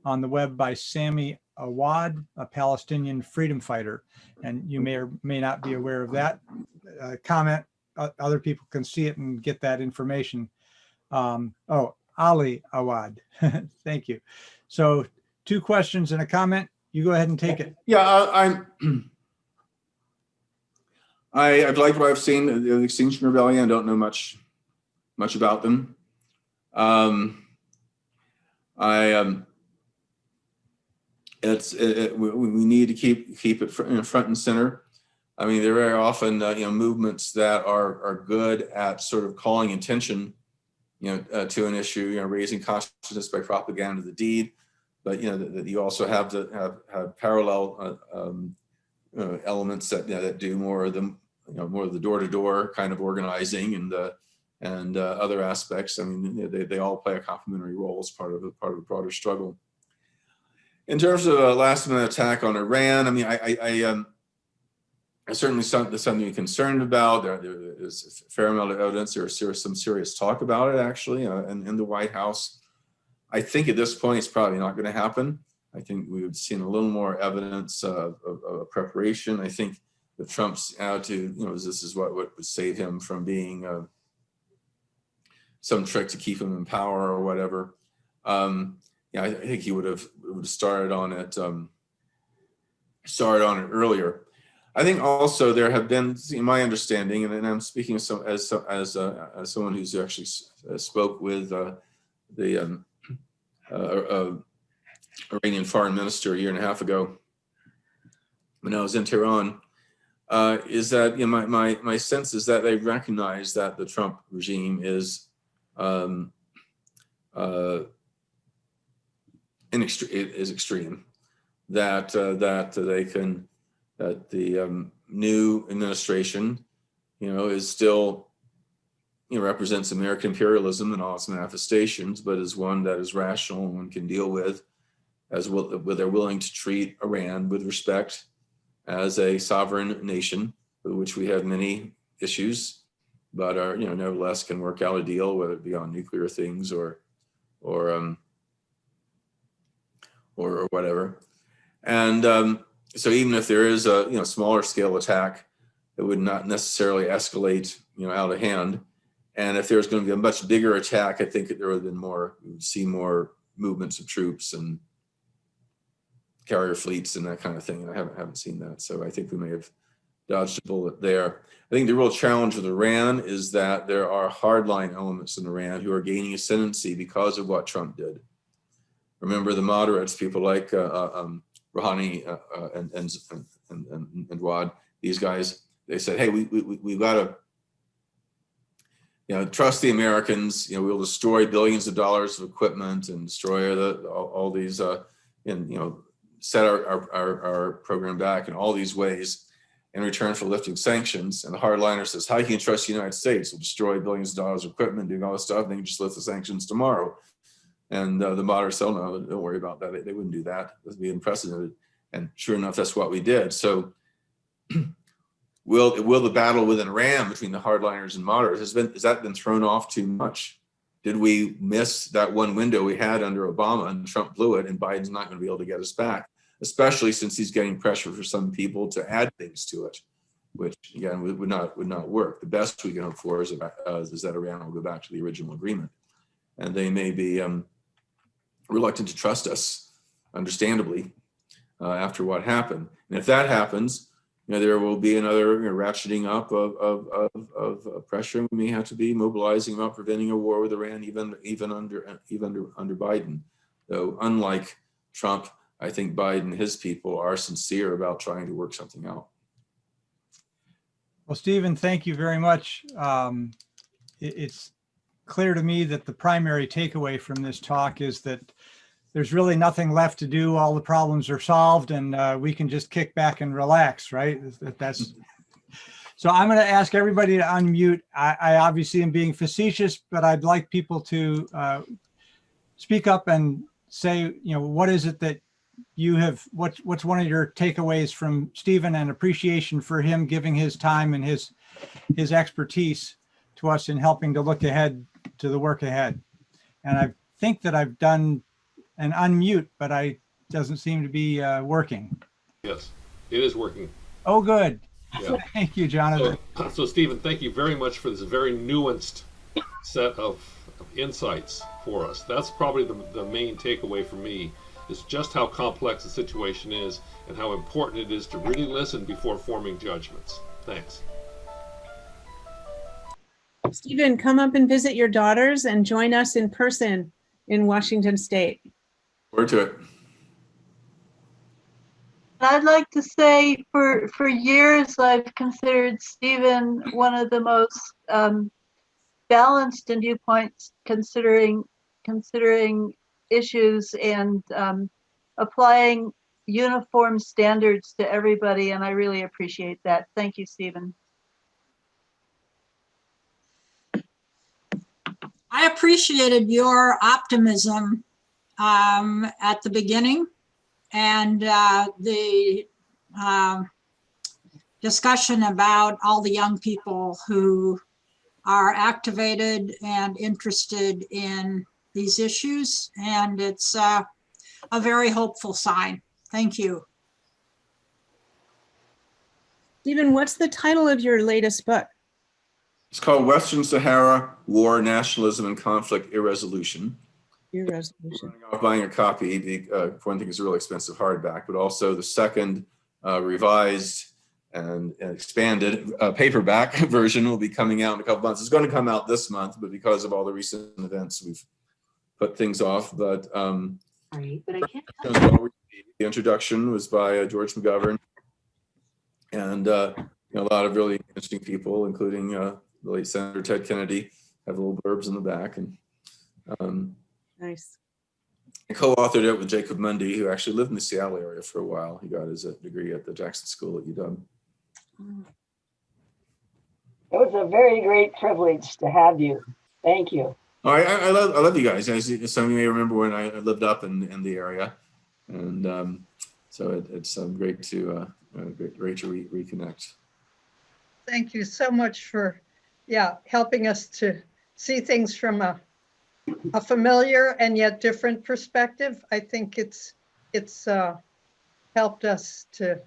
on the web by Sami Awad, a Palestinian freedom fighter. And you may or may not be aware of that. Comment, other people can see it and get that information. Ali Awad, thank you. So 2 questions and a comment. You go ahead and take it. Yeah, I've liked what I've seen of the Extinction Rebellion. I don't know much about them. We need to keep it front and center. I mean, there are very often movements that are good at sort of calling attention to an issue, raising consciousness by propaganda of the deed. But that you also have to have parallel elements that do more of the door-to-door kind of organizing and other aspects. I mean, they all play a complementary role as part of the broader struggle. In terms of a last-minute attack on Iran, I mean, I certainly something to be concerned about. There is a fair amount of evidence. There's some serious talk about it actually in the White House. I think at this point, it's probably not going to happen. I think we've seen a little more evidence of preparation. I think with Trump's attitude, this is what would save him from being some trick to keep him in power or whatever. I think he would have started on it earlier. I think also there have been, in my understanding, and I'm speaking as someone who's actually spoke with the Iranian foreign minister a year and a half ago when I was in Tehran, is that my sense is that they recognize that the Trump regime is extreme, that the new administration, is still, represents American imperialism in all its manifestations, but is one that is rational and can deal with, as well, where they're willing to treat Iran with respect as a sovereign nation, with which we have many issues, but are, nevertheless can work out a deal, whether it be on nuclear things or whatever. And so even if there is a smaller scale attack, it would not necessarily escalate out of hand. And if there's going to be a much bigger attack, I think that there would have been more, we would see more movements of troops and carrier fleets and that kind of thing. And I haven't seen that. So I think we may have dodged a bullet there. I think the real challenge with Iran is that there are hardline elements in Iran who are gaining ascendancy because of what Trump did. Remember the moderates, people like Rouhani and Wad, these guys, they said, hey, we've got to, trust the Americans. We'll destroy billions of dollars of equipment and destroy all these, set our program back in all these ways in return for lifting sanctions. And the hardliner says, how can you trust the United States? We'll destroy billions of dollars of equipment, doing all this stuff, and then you just lift the sanctions tomorrow. And the moderates said, no, don't worry about that. They wouldn't do that. It would be unprecedented. And sure enough, that's what we did. So will the battle within Iran between the hardliners and moderates, has that been thrown off too much? Did we miss that one window we had under Obama and Trump blew it, and Biden's not going to be able to get us back, especially since he's getting pressure for some people to add things to it, which again would not work. The best we can hope for is that Iran will go back to the original agreement, and they may be reluctant to trust us, understandably, after what happened. And if that happens, there will be another ratcheting up of pressure. We may have to be mobilizing about preventing a war with Iran, even under Biden. Though unlike Trump, I think Biden and his people are sincere about trying to work something out. Well, Stephen, thank you very much. It's clear to me that the primary takeaway from this talk is that there's really nothing left to do. All the problems are solved, and we can just kick back and relax, right? That's so. I'm going to ask everybody to unmute. I obviously am being facetious, but I'd like people to speak up and say, what is it that you have? What's one of your takeaways from Stephen, and appreciation for him giving his time and his expertise to us in helping to look ahead to the work ahead. And I think that I've done an unmute, but doesn't seem to be working. Yes, it is working. Oh, good. Yeah. Thank you, Jonathan. So Stephen, thank you very much for this very nuanced set of insights for us. That's probably the main takeaway for me, is just how complex the situation is and how important it is to really listen before forming judgments. Thanks. Stephen, come up and visit your daughters and join us in person in Washington State. Forward to it. I'd like to say for years I've considered Stephen one of the most balanced in viewpoints, considering issues and applying uniform standards to everybody, and I really appreciate that. Thank you, Stephen. I appreciated your optimism at the beginning, and the discussion about all the young people who are activated and interested in these issues, and it's a very hopeful sign. Thank you. Stephen, what's the title of your latest book? It's called Western Sahara, War, Nationalism, and Conflict Irresolution. Irresolution. I'm buying a copy. One thing is a really expensive hardback, but also the second revised and expanded paperback version will be coming out in a couple months. It's going to come out this month, but because of all the recent events, we've put things off. But the introduction was by George McGovern, and a lot of really interesting people, including the late Senator Ted Kennedy, have little blurbs in the back. And nice. co-authored it with Jacob Mundy, who actually lived in the Seattle area for a while. He got his degree at the Jackson School at UW. It was a very great privilege to have you. Thank you. All right, I love you guys. As some of you may remember when I lived up in the area, and so it's great to reconnect. Thank you so much for, helping us to see things from a familiar and yet different perspective. I think it's helped us to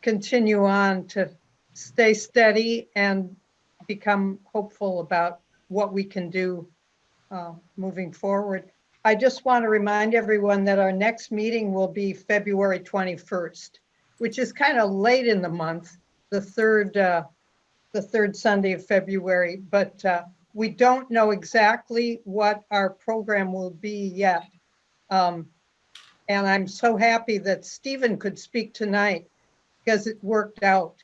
continue on to stay steady and become hopeful about what we can do moving forward. I just want to remind everyone that our next meeting will be February 21st, which is kind of late in the month, the third Sunday of February, but we don't know exactly what our program will be yet. And I'm so happy that Stephen could speak tonight, because it worked out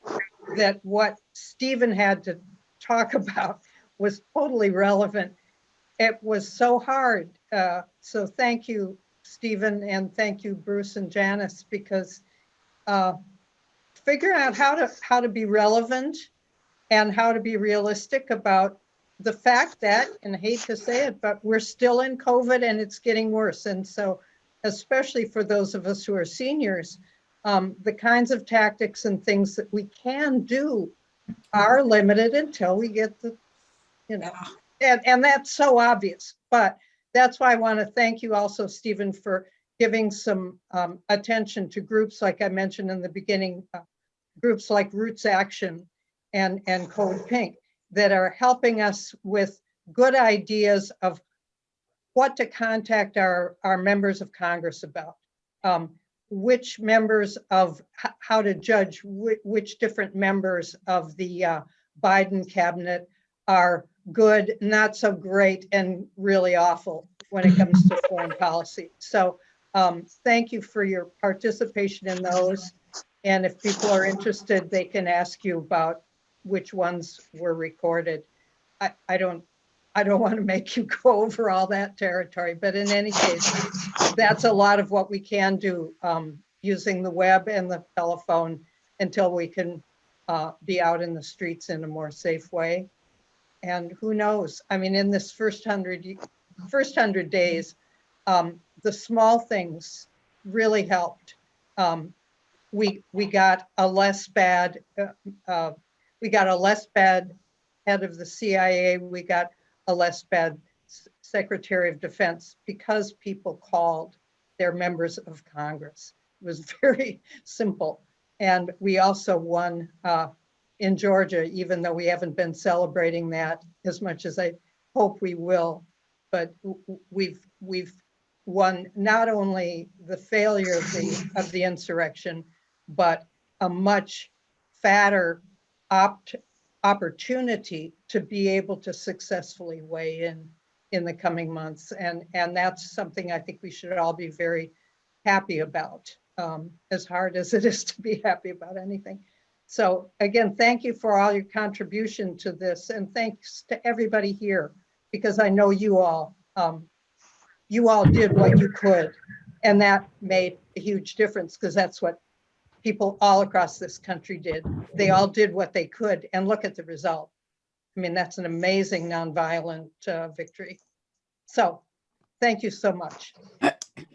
that what Stephen had to talk about was totally relevant. It was so hard. So thank you, Stephen, and thank you, Bruce and Janice, because figuring out how to be relevant and how to be realistic about the fact that, and I hate to say it, but we're still in COVID and it's getting worse. And so, especially for those of us who are seniors, the kinds of tactics and things that we can do are limited until we get the, and that's so obvious. But that's why I want to thank you also, Stephen, for giving some attention to groups like I mentioned in the beginning, groups like Roots Action and Code Pink that are helping us with good ideas of what to contact our members of Congress about, which members of, how to judge which different members of the Biden cabinet are good, not so great, and really awful when it comes to foreign policy. So thank you for your participation in those. And if people are interested, they can ask you about which ones were recorded. I don't want to make you go over all that territory, but in any case, that's a lot of what we can do using the web and the telephone until we can be out in the streets in a more safe way. And who knows? I mean, in this first 100 days, the small things really helped. We got a less bad head of the CIA. We got a less bad Secretary of Defense because people called their members of Congress. It was very simple. And we also won in Georgia, even though we haven't been celebrating that as much as I hope we will. But we've won not only the failure of the insurrection, but a much fatter opportunity to be able to successfully weigh in the coming months. And that's something I think we should all be very happy about, as hard as it is to be happy about anything. So again, thank you for all your contribution to this, and thanks to everybody here, because I know you all did what you could, and that made a huge difference, because that's what people all across this country did. They all did what they could, and look at the result. I mean, that's an amazing nonviolent victory. So thank you so much.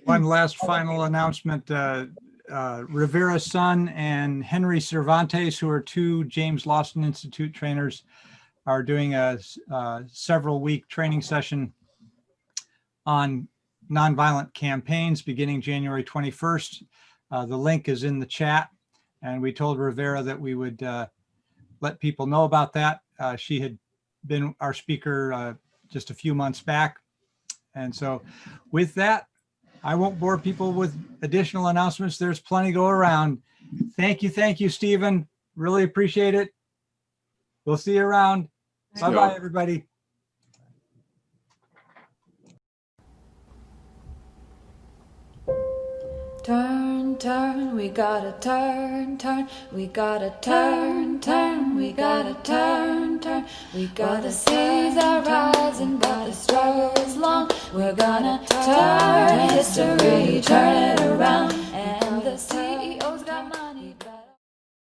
One last final announcement. Rivera's son and Henry Cervantes, who are two James Lawson Institute trainers, are doing a several-week training session on nonviolent campaigns beginning January 21st. The link is in the chat, and we told Rivera that we would let people know about that. She had been our speaker just a few months back. And so with that, I won't bore people with additional announcements. There's plenty go around. Thank you, Stephen. Really appreciate it. We'll see you around. Bye-bye, everybody. Turn, turn, we gotta turn, turn, we gotta turn, turn, we gotta turn, turn, we gotta the seas are rising, but the struggle is long. We're gonna turn history, turn it around.